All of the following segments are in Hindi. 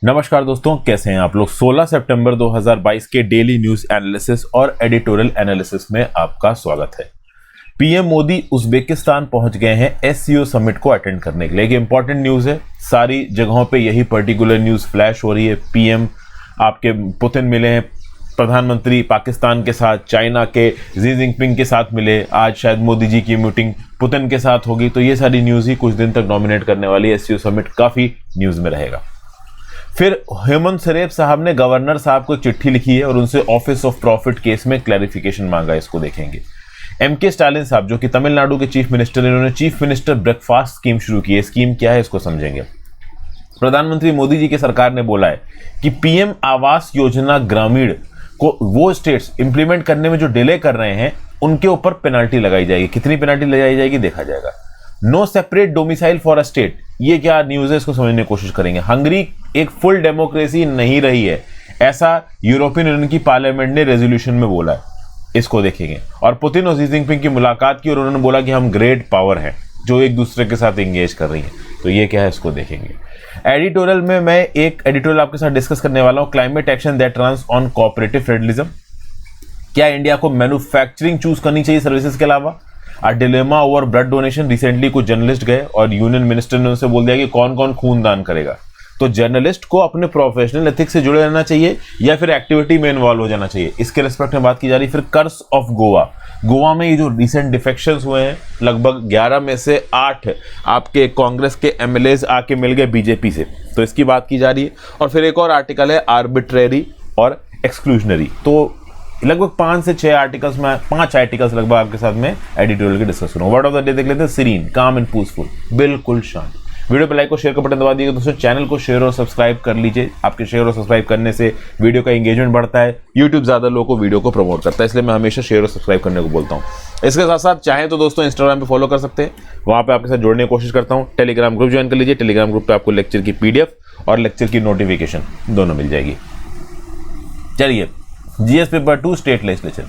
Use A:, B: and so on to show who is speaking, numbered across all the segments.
A: नमस्कार दोस्तों, कैसे हैं आप लोग। 16 सितंबर 2022 के डेली न्यूज एनालिसिस और एडिटोरियल एनालिसिस में आपका स्वागत है। पीएम मोदी उज्बेकिस्तान पहुंच गए हैं एससीओ समिट को अटेंड करने के लिए। एक इंपॉर्टेंट न्यूज है, सारी जगहों पे यही पर्टिकुलर न्यूज फ्लैश हो रही है। पीएम आपके पुतिन मिले हैं, प्रधानमंत्री पाकिस्तान के साथ, चाइना के जी जिनपिंग के साथ मिले, आज शायद मोदी जी की मीटिंग पुतिन के साथ होगी। तो ये सारी न्यूज ही कुछ दिन तक डोमिनेट करने वाली है। एससीओ समिट काफी न्यूज में रहेगा। फिर हेमंत सोरेन साहब ने गवर्नर साहब को चिट्ठी लिखी है और उनसे ऑफिस ऑफ प्रॉफिट केस में क्लैरिफिकेशन मांगा है, इसको देखेंगे। एमके स्टालिन साहब जो कि तमिलनाडु के चीफ मिनिस्टर, इन्होंने चीफ मिनिस्टर ब्रेकफास्ट स्कीम शुरू की है। स्कीम क्या है इसको समझेंगे। प्रधानमंत्री मोदी जी की सरकार ने बोला है कि पीएम आवास योजना ग्रामीण को वो स्टेट्स इंप्लीमेंट करने में जो डिले कर रहे हैं उनके ऊपर पेनल्टी लगाई जाएगी। कितनी पेनल्टी लगाई जाएगी देखा जाएगा। No separate domicile for a state, ये क्या न्यूज है इसको समझने की कोशिश करेंगे। हंगरी एक फुल डेमोक्रेसी नहीं रही है, ऐसा यूरोपियन यूनियन की पार्लियामेंट ने रेजोल्यूशन में बोला है, इसको देखेंगे। और पुतिन और जी जिनपिंग की मुलाकात की और उन्होंने बोला कि हम ग्रेट पावर हैं जो एक दूसरे के साथ एंगेज कर रही है। तो ये क्या है इसको देखेंगे। एडिटोरियल में मैं एक एडिटोरियल आपके साथ डिस्कस करने वाला हूं, climate action that runs on cooperative federalism. क्या इंडिया को मैन्युफैक्चरिंग चूज करनी चाहिए सर्विसेज के अलावा। Dilemma over blood donation, recently कुछ जर्नलिस्ट गए और यूनियन मिनिस्टर ने उनसे बोल दिया कि कौन कौन खून दान करेगा। तो जर्नलिस्ट को अपने प्रोफेशनल एथिक्स से जुड़े रहना चाहिए या फिर एक्टिविटी में इन्वॉल्व हो जाना चाहिए, इसके रिस्पेक्ट में बात की जा रही। फिर कर्स ऑफ गोवा में ये जो रिसेंट डिफेक्शंस हुए हैं, लगभग 11 में से 8 आपके कांग्रेस के एमएलएज आके मिल गए बीजेपी से, तो इसकी बात की जा रही है। और फिर एक और आर्टिकल है आर्बिट्रेरी और एक्सक्लूजनरी। तो लगभग 5 से 6 आर्टिकल्स में 5 आर्टिकल्स लगभग आपके साथ में एडिटोरियल के डिस्कस करूंगा। वर्ड ऑफ द डे देख लेते हैं, सीरीन, काम एंड पीसफुल, बिल्कुल शांत। वीडियो पे लाइक और शेयर का बटन दबा दीजिएगा दोस्तों। चैनल को शेयर और सब्सक्राइब कर लीजिए। आपके शेयर और सब्सक्राइब करने से वीडियो का एंगेजमेंट बढ़ता है, यूट्यूब ज्यादा लोगों को वीडियो को प्रमोट करता है, इसलिए मैं हमेशा शेयर और सब्सक्राइब करने को बोलता हूँ। इसके साथ साथ चाहें तो दोस्तों इंस्टाग्राम पे फॉलो कर सकते हैं, वहां पे आपके साथ जोड़ने की कोशिश करता हूँ। टेलीग्राम ग्रुप ज्वाइन कर लीजिए, टेलीग्राम ग्रुप पे आपको लेक्चर की पीडीएफ और लेक्चर की नोटिफिकेशन दोनों मिल जाएगी। चलिए, GS paper 2 state legislature,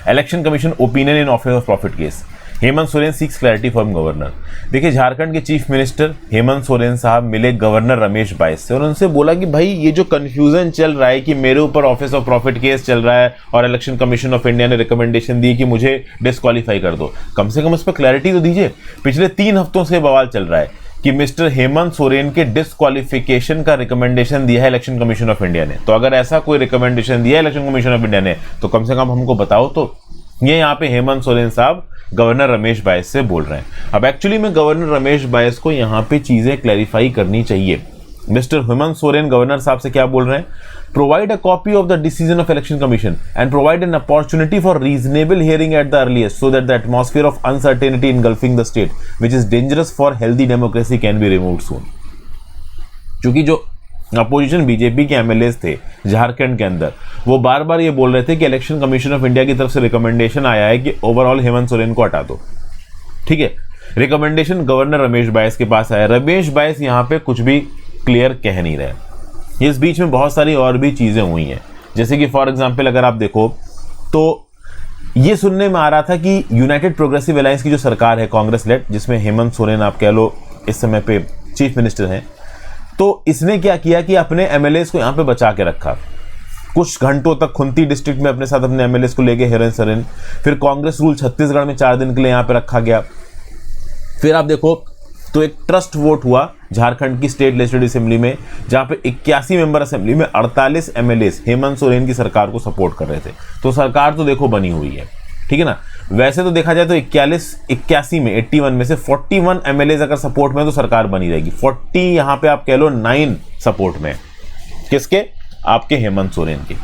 A: election commission opinion in office of profit case, Hemant Soren seeks clarity from governor. देखिए, झारखंड के चीफ मिनिस्टर हेमंत सोरेन साहब मिले गवर्नर रमेश बाइस से और उनसे बोला कि भाई ये जो कंफ्यूजन चल रहा है कि मेरे ऊपर ऑफिस ऑफ प्रॉफिट केस चल रहा है और इलेक्शन कमीशन ऑफ इंडिया ने रिकमेंडेशन दी कि मुझे डिस्क्वालीफाई कर दो, कम से कम उस पर क्लैरिटी तो दीजिए। पिछले 3 हफ्तों से बवाल चल रहा है कि मिस्टर हेमंत सोरेन के डिस्क्वालिफिकेशन का रिकमेंडेशन दिया है इलेक्शन कमीशन ऑफ इंडिया ने। तो अगर ऐसा कोई रिकमेंडेशन दिया है इलेक्शन कमीशन ऑफ इंडिया ने तो कम से कम हमको बताओ। तो ये यहाँ पे हेमंत सोरेन साहब गवर्नर रमेश बाइस से बोल रहे हैं। अब एक्चुअली में गवर्नर रमेश बाइस को यहाँ पे चीजें क्लैरिफाई करनी चाहिए। मिस्टर हेमंत सोरेन गवर्नर साहब से क्या बोल रहे हैं, provide a copy of the decision of election commission and provide an opportunity for reasonable hearing at the earliest so that the atmosphere of uncertainty engulfing the state which is dangerous for healthy democracy can be removed soon. क्योंकि जो अपोजिशन बीजेपी के एमएलएस थे झारखंड के अंदर, वो बार बार ये बोल रहे थे कि इलेक्शन कमीशन ऑफ इंडिया की तरफ से रिकमेंडेशन आया है कि ओवरऑल हेमंत सोरेन को हटा दो। ठीक है, रिकमेंडेशन गवर्नर रमेश बाइस के पास आया। रमेश बाइस यहाँ पे कुछ भी क्लियर कह नहीं रहे। इस बीच में बहुत सारी और भी चीजें हुई हैं, जैसे कि फॉर एग्जाम्पल अगर आप देखो तो ये सुनने में आ रहा था कि यूनाइटेड प्रोग्रेसिव अलायंस की जो सरकार है कांग्रेस लेड, जिसमें हेमंत सोरेन आप कह लो इस समय पे चीफ मिनिस्टर हैं, तो इसने क्या किया कि अपने एमएलएस को यहाँ पे बचा के रखा। कुछ घंटों तक खुंती डिस्ट्रिक्ट में अपने साथ अपने एमएलएस को लेके हेमंत सोरेन, फिर कांग्रेस रूल छत्तीसगढ़ में 4 दिन के लिए यहाँ पे रखा गया। फिर आप देखो तो एक ट्रस्ट वोट हुआ झारखंड की स्टेट लेजिस्लेटिव असेंबली में, जहां पे 81 मेंबर असेंबली में 48 एमएलएस हेमंत सोरेन की सरकार को सपोर्ट कर रहे थे। तो सरकार तो देखो बनी हुई है, ठीक है ना। वैसे तो देखा जाए तो 81 में 81 में से 41 एमएलए अगर सपोर्ट में है तो सरकार बनी रहेगी। 40 यहां पे आप कह लो 9 सपोर्ट में, किसके, आपके हेमंत सोरेन के।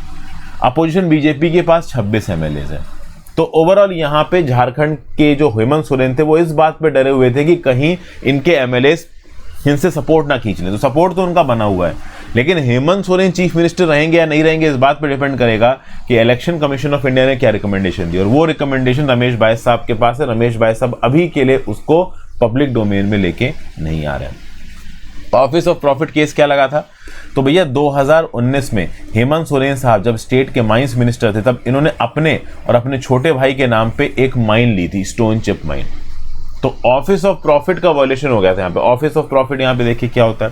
A: अपोजिशन बीजेपी के पास 26 एमएलए हैं। तो ओवरऑल यहां पे झारखंड के जो हेमंत सोरेन थे वो इस बात पे डरे हुए थे कि कहीं इनके एमएलए इनसे सपोर्ट ना खींच लें। तो सपोर्ट तो उनका बना हुआ है, लेकिन हेमंत सोरेन चीफ मिनिस्टर रहेंगे या नहीं रहेंगे इस बात पे डिपेंड करेगा कि इलेक्शन कमीशन ऑफ इंडिया ने क्या रिकमेंडेशन दी, और वो रिकमेंडेशन रमेश बाइस साहब के पास है। रमेश बाइस साहब अभी के लिए उसको पब्लिक डोमेन में लेके नहीं आ रहे हैं। ऑफिस ऑफ प्रॉफिट केस क्या लगा था, तो भैया 2019 में हेमंत सोरेन साहब जब स्टेट के माइंस मिनिस्टर थे तब इन्होंने अपने और अपने छोटे भाई के नाम पे एक माइन ली थी, स्टोन चिप माइन। तो ऑफिस ऑफ प्रॉफिट का वायलेशन हो गया था यहाँ पे। ऑफिस ऑफ प्रॉफिट यहाँ पे देखिए क्या होता है,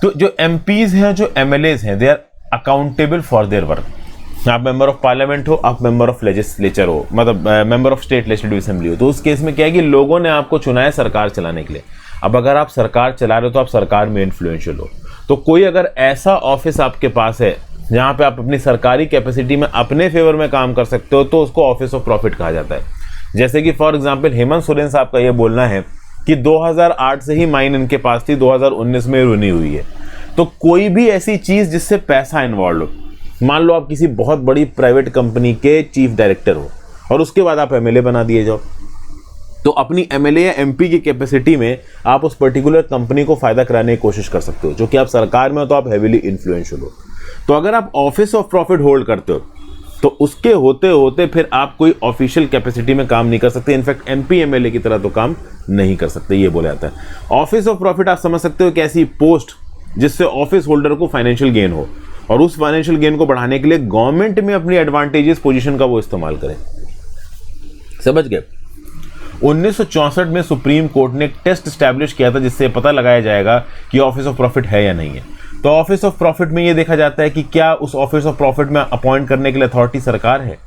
A: तो जो एमपीज हैं, जो एमएलएज हैं, they are accountable for their work. आप मेंबर ऑफ पार्लियामेंट हो, आप मेंबर ऑफ लेजिस्लेचर हो, मतलब member of state legislative assembly हो, तो उस केस में क्या है कि लोगों ने आपको चुना है सरकार चलाने के लिए। अब अगर आप सरकार चला रहे हो तो आप सरकार में इन्फ्लुएंशियल हो। तो कोई अगर ऐसा ऑफिस आपके पास है जहां पे आप अपनी सरकारी कैपेसिटी में अपने फेवर में काम कर सकते हो, तो उसको ऑफिस ऑफ प्रॉफिट कहा जाता है। जैसे कि फॉर एग्जांपल हेमंत सोरेन साहब का ये बोलना है कि 2008 से ही माइन इनके पास थी, 2019 में रुनी हुई है। तो कोई भी ऐसी चीज जिससे पैसा इन्वॉल्व हो, मान लो आप किसी बहुत बड़ी प्राइवेट कंपनी के चीफ डायरेक्टर हो और उसके बाद आप एमएलए बना दिए जाओ, तो अपनी एमएलए या एमपी की कैपेसिटी में आप उस पर्टिकुलर कंपनी को फायदा कराने की कोशिश कर सकते हो। जो कि आप सरकार में हो तो आप हेविली इन्फ्लुएंशियल हो। तो अगर आप ऑफिस ऑफ प्रॉफिट होल्ड करते हो तो उसके होते होते फिर आप कोई ऑफिशियल कैपेसिटी में काम नहीं कर सकते। इनफैक्ट एमपी एमएलए की तरह तो काम नहीं कर सकते, ये बोला जाता है। ऑफिस ऑफ प्रॉफिट आप समझ सकते हो कि ऐसी पोस्ट जिससे ऑफिस होल्डर को फाइनेंशियल गेन हो, और उस फाइनेंशियल गेन को बढ़ाने के लिए गवर्नमेंट में अपनी एडवांटेजेस पोजीशन का वो इस्तेमाल करें। समझ गए? 1964 में सुप्रीम कोर्ट ने एक टेस्ट स्टैब्लिश किया था जिससे पता लगाया जाएगा कि ऑफिस ऑफ प्रॉफिट है या नहीं है। तो ऑफिस ऑफ प्रॉफिट में ये देखा जाता है कि क्या उस ऑफिस ऑफ प्रॉफिट में अपॉइंट करने के लिए अथॉरिटी सरकार है,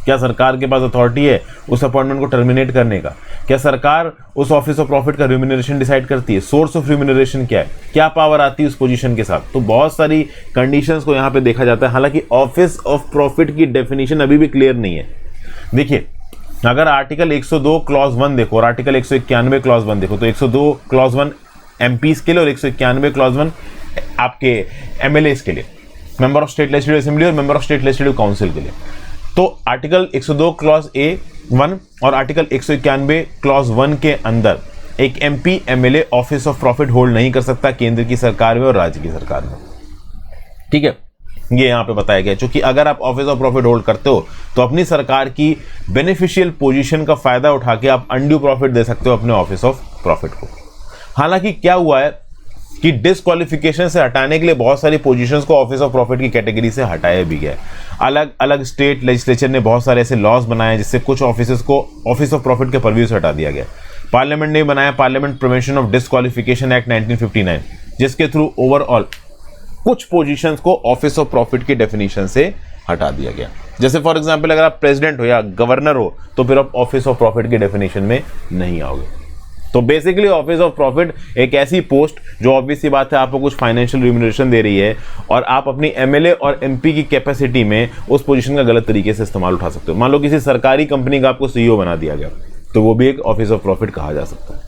A: क्या सरकार के पास अथॉरिटी है उस अपॉइंटमेंट को टर्मिनेट करने का, क्या सरकार उस ऑफिस ऑफ प्रॉफिट का रिम्यूनरेशन डिसाइड करती है, सोर्स ऑफ रिम्यूनरेशन क्या है, क्या पावर आती है उस पोजीशन के साथ। तो बहुत सारी कंडीशंस को यहाँ पे देखा जाता है। हालांकि ऑफिस ऑफ प्रॉफिट की डेफिनेशन अभी भी क्लियर नहीं है। देखिए, अगर आर्टिकल 102 क्लॉज 1 देखो और आर्टिकल 191 क्लॉज 1 देखो, तो 102 क्लॉज 1 एमपीज के लिए और 191 क्लॉज 1 आपके एमएलएस के लिए, member of state legislative assembly और member of state legislative council के लिए। तो आर्टिकल 102 क्लॉज A1 और आर्टिकल 191 क्लॉज 1 के अंदर एक MP MLA office of profit hold नहीं कर सकता केंद्र की सरकार में और राज्य की सरकार में। ठीक है, ये यहाँ पे बताया गया। क्योंकि अगर आप ऑफिस ऑफ प्रॉफिट होल्ड करते हो तो अपनी सरकार की बेनिफिशियल पोजीशन का फायदा उठा के आप अनड्यू प्रॉफिट दे सकते हो अपने ऑफिस ऑफ प्रॉफिट को। हालांकि क्या हुआ है कि डिस्क्वालिफिकेशन से हटाने के लिए बहुत सारी पोजीशंस को ऑफिस ऑफ प्रॉफिट की कैटेगरी से हटाया भी गया। अलग अलग स्टेट लेजिस्लेचर ने बहुत सारे ऐसे लॉज बनाए जिससे कुछ ऑफिस को ऑफिस ऑफ प्रॉफिट के परव्यू से हटा दिया गया। पार्लियामेंट ने बनाया parliament prevention of disqualification act 1959, जिसके थ्रू ओवरऑल कुछ पोजीशंस को ऑफिस ऑफ प्रॉफिट की डेफिनेशन से हटा दिया गया। जैसे फॉर एग्जांपल अगर आप प्रेसिडेंट हो या गवर्नर हो तो फिर आप ऑफिस ऑफ प्रॉफिट की डेफिनेशन में नहीं आओगे। तो बेसिकली ऑफिस ऑफ प्रॉफिट एक ऐसी पोस्ट जो ऑब्वियस सी बात है आपको कुछ फाइनेंशियल रिम्यूनरेशन दे रही है और आप अपनी एमएलए और एमपी की कैपेसिटी में उस पोजीशन का गलत तरीके से इस्तेमाल उठा सकते हो। मान लो किसी सरकारी कंपनी का आपको सीईओ बना दिया गया तो वो भी एक ऑफिस ऑफ प्रॉफिट कहा जा सकता है।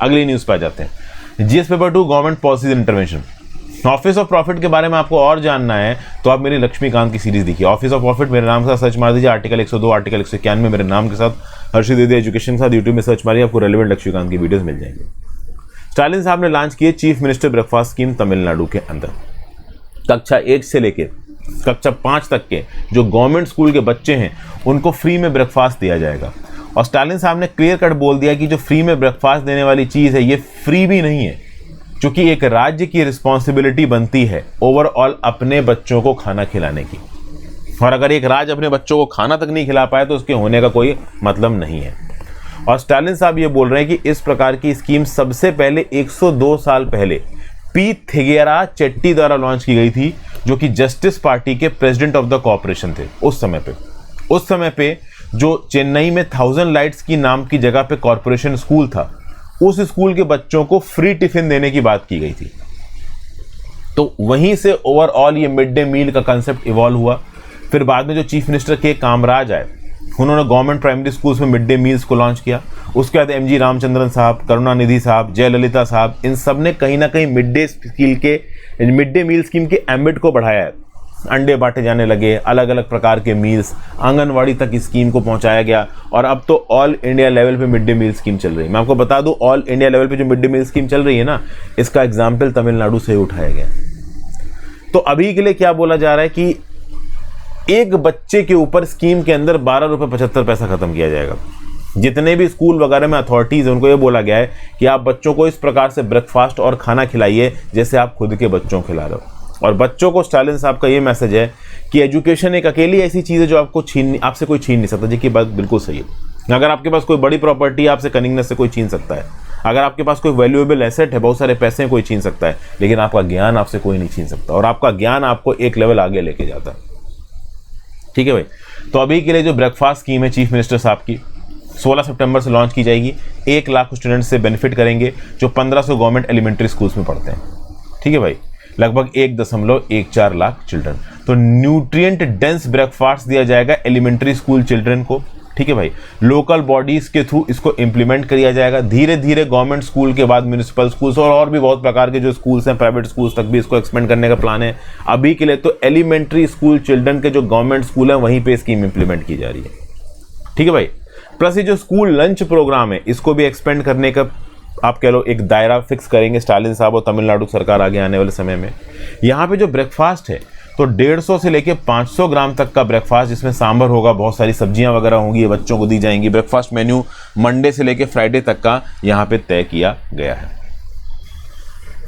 A: अगली न्यूज पे आ जाते हैं। GS paper 2 government policies intervention. Office of profit के बारे में आपको और जानना है तो आप मेरी लक्ष्मीकांत की सीरीज देखिए। ऑफिस ऑफ प्रॉफिट मेरे नाम के साथ सर्च मार दीजिए, आर्टिकल 102 आर्टिकल 191 मेरे नाम के साथ हर्षित द्विवेदी एजुकेशन के साथ यूट्यूब में सर्च मारिए, आपको रेलेवेंट लक्ष्मीकांत की वीडियोस मिल जाएंगे। स्टालिन साहब ने लॉन्च किए chief minister breakfast scheme Tamil Nadu के अंदर। कक्षा 1 से लेकर कक्षा 5 तक के जो गवर्नमेंट स्कूल के बच्चे हैं उनको फ्री में ब्रेकफास्ट दिया जाएगा। और स्टालिन साहब ने क्लियर कट बोल दिया कि जो फ्री में ब्रेकफास्ट देने वाली चीज है ये फ्री भी नहीं है, क्योंकि एक राज्य की रिस्पॉन्सिबिलिटी बनती है ओवरऑल अपने बच्चों को खाना खिलाने की। और अगर एक राज्य अपने बच्चों को खाना तक नहीं खिला पाए तो उसके होने का कोई मतलब नहीं है। और स्टालिन साहब ये बोल रहे हैं कि इस प्रकार की स्कीम सबसे पहले 102 साल पहले पी थिगेरा चेट्टी द्वारा लॉन्च की गई थी, जो कि जस्टिस पार्टी के प्रेसिडेंट ऑफ द कॉर्पोरेशन थे उस समय पे जो चेन्नई में 1000 लाइट्स की नाम की जगह पे कॉर्पोरेशन स्कूल था, उस स्कूल के बच्चों को फ्री टिफिन देने की बात की गई थी। तो वहीं से ओवरऑल ये मिड डे मील का कंसेप्ट इवॉल्व हुआ। फिर बाद में जो चीफ मिनिस्टर के कामराज आए उन्होंने गवर्नमेंट प्राइमरी स्कूल्स में मिड डे मील्स को लॉन्च किया। उसके बाद एमजी रामचंद्रन साहब, करुणानिधि साहब, जयललिता साहब, इन सब ने कहीं ना कहीं मिड डे मील स्कीम के एम्बिट को बढ़ाया है। अंडे बांटे जाने लगे, अलग अलग प्रकार के मील्स, आंगनवाड़ी तक इस स्कीम को पहुंचाया गया और अब तो ऑल इंडिया लेवल पे मिड डे मील स्कीम चल रही है। मैं आपको बता दूं, ऑल इंडिया लेवल पे जो मिड डे मील स्कीम चल रही है ना, इसका एग्जाम्पल तमिलनाडु से ही उठाया गया। तो अभी के लिए क्या बोला जा रहा है कि एक बच्चे के ऊपर स्कीम के अंदर 12 रुपये 75 पैसा खत्म किया जाएगा। जितने भी स्कूल वगैरह में अथॉरिटीज उनको ये बोला गया है कि आप बच्चों को इस प्रकार से ब्रेकफास्ट और खाना खिलाइए जैसे आप खुद के बच्चों को खिला रहे हो। और बच्चों को स्टालिन साहब का ये मैसेज है कि एजुकेशन एक अकेली ऐसी चीज़ है जो आपसे कोई छीन नहीं सकता, जी की बात बिल्कुल सही है। अगर आपके पास कोई बड़ी प्रॉपर्टी है आपसे कनिंगनेस से कोई छीन सकता है, अगर आपके पास कोई वैल्यूएबल एसेट है, बहुत सारे पैसे हैं, कोई छीन सकता है, लेकिन आपका ज्ञान आपसे कोई नहीं छीन सकता, और आपका ज्ञान आपको एक लेवल आगे लेके जाता है। ठीक है भाई। तो अभी के लिए जो ब्रेकफास्ट स्कीम है चीफ मिनिस्टर साहब की, 16 सितंबर से लॉन्च की जाएगी। 1 लाख स्टूडेंट्स से बेनिफिट करेंगे जो 1500 गवर्नमेंट एलिमेंट्री स्कूल्स में पढ़ते हैं। ठीक है भाई, लगभग 1.14 लाख चिल्ड्रन। तो न्यूट्रिएंट डेंस ब्रेकफास्ट दिया जाएगा एलिमेंट्री स्कूल चिल्ड्रन को। ठीक है भाई, लोकल बॉडीज के थ्रू इसको इंप्लीमेंट किया जाएगा। धीरे धीरे गवर्नमेंट स्कूल के बाद म्यूनिसिपल स्कूल्स और भी बहुत प्रकार के जो स्कूल्स हैं, प्राइवेट स्कूल्स तक भी इसको एक्सपेंड करने का प्लान है। अभी के लिए तो एलिमेंट्री स्कूल चिल्ड्रन के जो गवर्नमेंट स्कूल है वहीं पे स्कीम इंप्लीमेंट की जा रही है। ठीक है भाई। प्लस ये जो स्कूल लंच प्रोग्राम है इसको भी एक्सपेंड करने का आप कह लो एक दायरा फिक्स करेंगे स्टालिन साहब और तमिलनाडु सरकार आगे आने वाले समय में। यहाँ पे जो ब्रेकफास्ट है तो 150 से लेके 500 ग्राम तक का ब्रेकफास्ट, जिसमें सांभर होगा, बहुत सारी सब्जियां वगैरह होंगी, ये बच्चों को दी जाएंगी। ब्रेकफास्ट मेन्यू मंडे से लेके फ्राइडे तक का यहाँ पे तय किया गया है।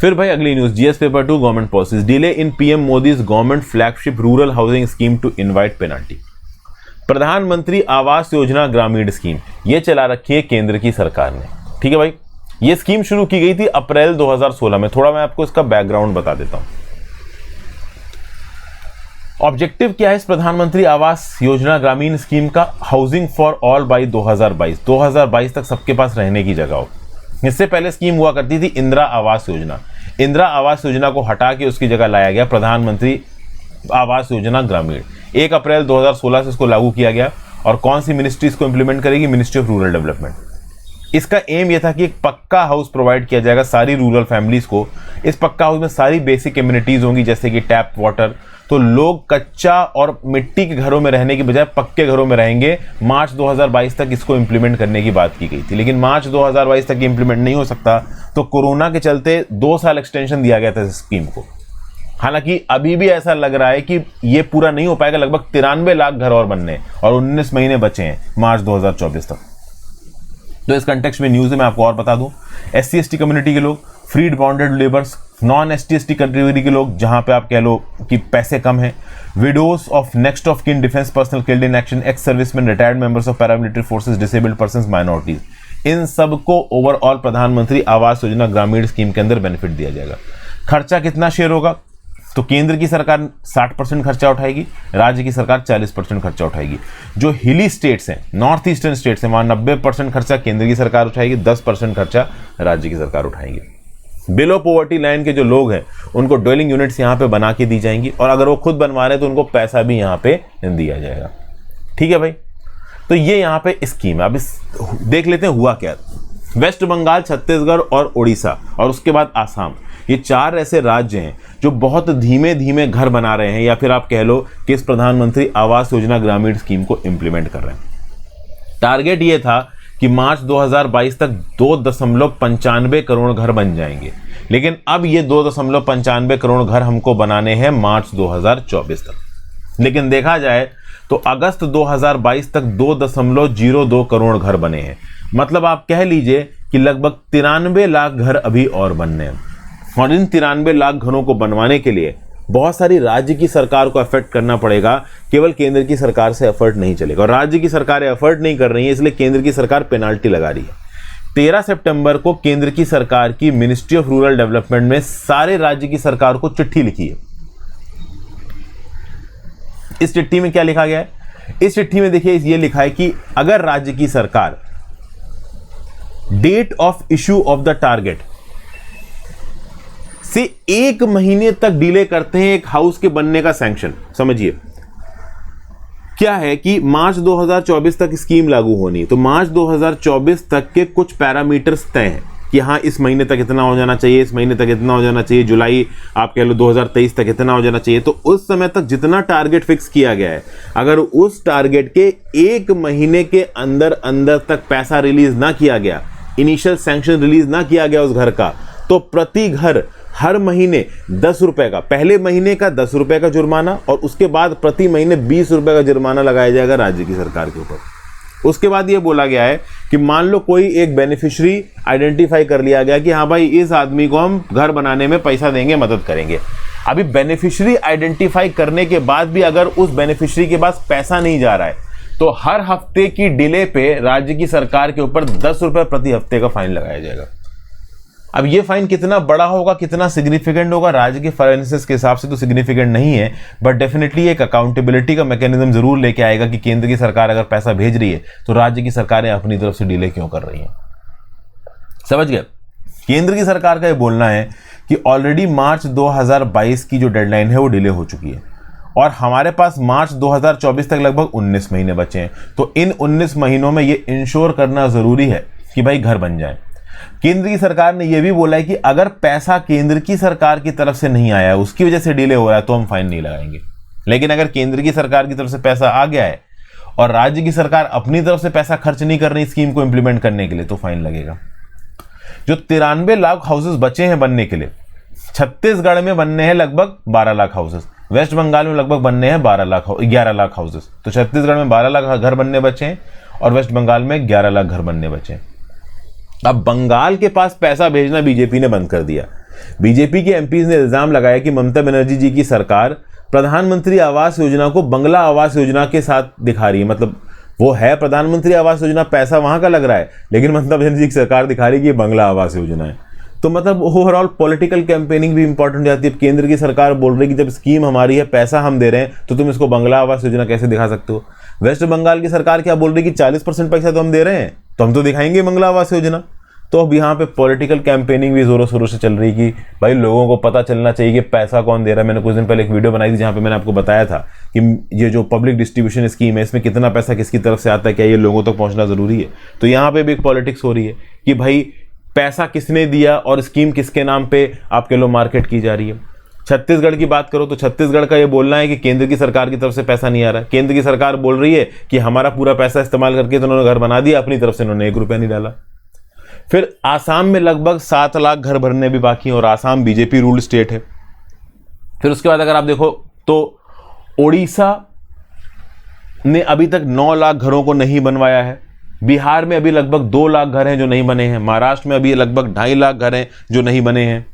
A: फिर भाई अगली news, GS paper 2 government policies, delay in PM Modi's government flagship rural housing scheme to invite penalty. Pradhan Mantri Awas योजना ग्रामीण स्कीम ये चला रखी है केंद्र की सरकार ने। ठीक है भाई, ये स्कीम शुरू की गई थी अप्रैल 2016 में। थोड़ा मैं आपको इसका बैकग्राउंड बता देता हूं। ऑब्जेक्टिव क्या है इस प्रधानमंत्री आवास योजना ग्रामीण स्कीम का? हाउसिंग फॉर ऑल बाय 2022 तक सबके पास रहने की जगह हो। इससे पहले स्कीम हुआ करती थी इंदिरा आवास योजना। इंदिरा आवास योजना को हटा के उसकी जगह लाया गया प्रधानमंत्री आवास योजना ग्रामीण। 1 अप्रैल 2016 से इसको लागू किया गया। और कौन सी मिनिस्ट्री इसको इंप्लीमेंट करेगी? Ministry of rural development. इसका एम यह था कि एक पक्का हाउस प्रोवाइड किया जाएगा सारी रूरल फैमिलीज को। इस पक्का हाउस में सारी बेसिक एमिनिटीज होंगी, जैसे कि टैप वाटर। तो लोग कच्चा और मिट्टी के घरों में रहने की बजाय पक्के घरों में रहेंगे। मार्च 2022 तक इसको इंप्लीमेंट करने की बात की गई थी, लेकिन मार्च 2022 तक इंप्लीमेंट नहीं हो सकता, तो कोरोना के चलते 2 साल एक्सटेंशन दिया गया था इस स्कीम को। हालांकि अभी भी ऐसा लग रहा है कि ये पूरा नहीं हो पाएगा। लगभग 93 लाख घर और बनने और 19 महीने बचे हैं मार्च 2024 तक। तो इस कंटेक्स्ट में न्यूज़ में आपको और बता दूं, SC/ST कम्युनिटी के लोग, freed bonded labours, non ST/ST category के लोग जहां पे आप कह लो कि पैसे कम हैं, widows of next of kin defence personnel killed in action, ex servicemen, retired members of paramilitary forces, disabled persons, minorities, इन सबको ओवरऑल प्रधानमंत्री आवास योजना ग्रामीण स्कीम के अंदर बेनिफिट दिया जाएगा। खर्चा कितना शेयर होगा? तो केंद्र की सरकार 60% खर्चा उठाएगी, राज्य की सरकार 40% खर्चा उठाएगी। जो हिली स्टेट्स हैं, नॉर्थ ईस्टर्न स्टेट्स हैं, वहां 90% खर्चा केंद्र की सरकार उठाएगी, 10% खर्चा राज्य की सरकार उठाएगी। बिलो पॉवर्टी लाइन के जो लोग हैं उनको ड्वेलिंग यूनिट्स यहाँ पे बना के दी जाएंगी, और अगर वो खुद बनवा रहे हैं तो उनको पैसा भी यहाँ पे दिया जाएगा। ठीक है भाई, तो ये यहाँ पे स्कीम है। अब इस देख लेते हैं हुआ क्या। वेस्ट बंगाल, छत्तीसगढ़ और उड़ीसा और उसके बाद आसाम, ये 4 ऐसे राज्य हैं जो बहुत धीमे धीमे घर बना रहे हैं, या फिर आप कह लो कि इस प्रधानमंत्री आवास योजना ग्रामीण स्कीम को इंप्लीमेंट कर रहे हैं। टारगेट ये था कि मार्च 2022 तक 2.95 करोड़ घर बन जाएंगे, लेकिन अब ये 2.95 करोड़ घर हमको बनाने हैं मार्च 2024 तक। लेकिन देखा जाए तो अगस्त 2022 तक 2.02 करोड़ घर बने हैं। मतलब आप कह लीजिए कि लगभग 93 लाख घर अभी और बनने हैं। और इन 93 लाख घरों को बनवाने के लिए बहुत सारी राज्य की सरकार को एफर्ट करना पड़ेगा, केवल केंद्र की सरकार से एफर्ट नहीं चलेगा। और राज्य की सरकारें एफर्ट नहीं कर रही है, इसलिए केंद्र की सरकार पेनाल्टी लगा रही है। 13 सितंबर को केंद्र की सरकार की मिनिस्ट्री ऑफ रूरल डेवलपमेंट में सारे राज्य की सरकार को चिट्ठी लिखी है। इस चिट्ठी में क्या लिखा गया है? इस चिट्ठी में देखिए ये लिखा है कि अगर राज्य की सरकार date of issue of the target से 1 महीने तक डिले करते हैं एक हाउस के बनने का सैंक्शन, समझिए क्या है कि मार्च 2024 तक स्कीम लागू होनी है, तो मार्च 2024 तक के कुछ पैरामीटर्स तय हैं कि हाँ इस महीने तक इतना हो जाना चाहिए, इस महीने तक इतना हो जाना चाहिए, जुलाई आप कह लो 2023 तक इतना हो जाना चाहिए। तो उस समय तक जितना टारगेट फिक्स किया गया है, अगर उस टारगेट के 1 महीने के अंदर अंदर तक पैसा रिलीज ना किया गया, इनिशियल सैंक्शन रिलीज ना किया गया उस घर का, तो प्रति घर हर महीने 10 रुपए का, पहले महीने का 10 रुपए का जुर्माना और उसके बाद प्रति महीने 20 रुपए का जुर्माना लगाया जाएगा राज्य की सरकार के ऊपर। उसके बाद ये बोला गया है कि मान लो कोई एक बेनिफिशियरी आइडेंटिफाई कर लिया गया कि हाँ भाई इस आदमी को हम घर बनाने में पैसा देंगे, मदद करेंगे। अभी बेनिफिशियरी आइडेंटिफाई करने के बाद भी अगर उस बेनिफिशियरी के पास पैसा नहीं जा रहा है, तो हर हफ्ते की डिले पे राज्य की सरकार के ऊपर 10 रुपए प्रति हफ्ते का फाइन लगाया जाएगा। अब ये फाइन कितना बड़ा होगा, कितना सिग्निफिकेंट होगा, राज्य के फाइनेंसेस के हिसाब से तो सिग्निफिकेंट नहीं है, बट डेफिनेटली एक अकाउंटेबिलिटी का मैकेनिज्म जरूर लेके आएगा कि केंद्र की सरकार अगर पैसा भेज रही है तो राज्य की सरकारें अपनी तरफ से डिले क्यों कर रही हैं। समझ गए? केंद्र की सरकार का ये बोलना है कि ऑलरेडी मार्च 2022 की जो डेडलाइन है वो डिले हो चुकी है और हमारे पास मार्च 2024 तक लगभग 19 महीने बचे हैं। तो इन 19 महीनों में ये इंश्योर करना जरूरी है कि भाई घर बन जाए। केंद्र की सरकार ने यह भी बोला है कि अगर पैसा केंद्र की सरकार की तरफ से नहीं आया, उसकी वजह से डिले हो रहा है, तो हम फाइन नहीं लगाएंगे। लेकिन अगर केंद्र की सरकार की तरफ से पैसा आ गया है और राज्य की सरकार अपनी तरफ से पैसा खर्च नहीं कर रही स्कीम को इंप्लीमेंट करने के लिए, तो फाइन लगेगा। जो 93 लाख हाउसेस बचे हैं बनने के लिए, छत्तीसगढ़ में बनने हैं लगभग 12 लाख हाउसेस, वेस्ट बंगाल में लगभग बनने हैं 11 लाख हाउसेस। तो छत्तीसगढ़ में 12 लाख घर बनने बचे हैं और वेस्ट बंगाल में 11 लाख घर बनने बचे हैं। अब बंगाल के पास पैसा भेजना बीजेपी ने बंद कर दिया। बीजेपी के एमपीज ने इल्जाम लगाया कि ममता बनर्जी जी की सरकार प्रधानमंत्री आवास योजना को बंगला आवास योजना के साथ दिखा रही है। मतलब वो है प्रधानमंत्री आवास योजना, पैसा वहां का लग रहा है, लेकिन ममता बनर्जी की सरकार दिखा रही है कि ये बंगला आवास योजना है। तो मतलब ओवरऑल पॉलिटिकल कैंपेनिंग भी इंपॉर्टेंट हो जाती है। केंद्र की सरकार बोल रही है कि जब स्कीम हमारी है, पैसा हम दे रहे हैं, तो तुम इसको बंगला आवास योजना कैसे दिखा सकते हो। वेस्ट बंगाल की सरकार क्या बोल रही है कि 40% पैसा तो हम दे रहे हैं, तो हम तो दिखाएंगे बंगला आवास योजना। तो अब यहाँ पे पॉलिटिकल कैंपेनिंग भी जोरों शोरों से चल रही कि भाई लोगों को पता चलना चाहिए कि पैसा कौन दे रहा है। मैंने कुछ दिन पहले एक वीडियो बनाई थी जहाँ पे मैंने आपको बताया था कि ये जो पब्लिक डिस्ट्रीब्यूशन स्कीम है, इसमें कितना पैसा किसकी तरफ से आता है, क्या ये लोगों तक पहुँचना जरूरी है। तो यहाँ पे भी एक पॉलिटिक्स हो रही है कि भाई पैसा किसने दिया और स्कीम किसके नाम पे आपके लोग मार्केट की जा रही है। छत्तीसगढ़ की बात करो तो छत्तीसगढ़ का ये बोलना है कि केंद्र की सरकार की तरफ से पैसा नहीं आ रहा है। केंद्र की सरकार बोल रही है कि हमारा पूरा पैसा इस्तेमाल करके तो उन्होंने घर बना दिया, अपनी तरफ से उन्होंने 1 रुपया नहीं डाला। फिर आसाम में लगभग 7 लाख घर भरने भी बाकी हैं और आसाम बीजेपी रूल्ड स्टेट है। फिर उसके बाद अगर आप देखो तो ओडिशा ने अभी तक 9 लाख घरों को नहीं बनवाया है। बिहार में अभी लगभग 2 लाख घर हैं जो नहीं बने हैं। महाराष्ट्र में अभी लगभग 2.5 लाख घर हैं जो नहीं बने हैं।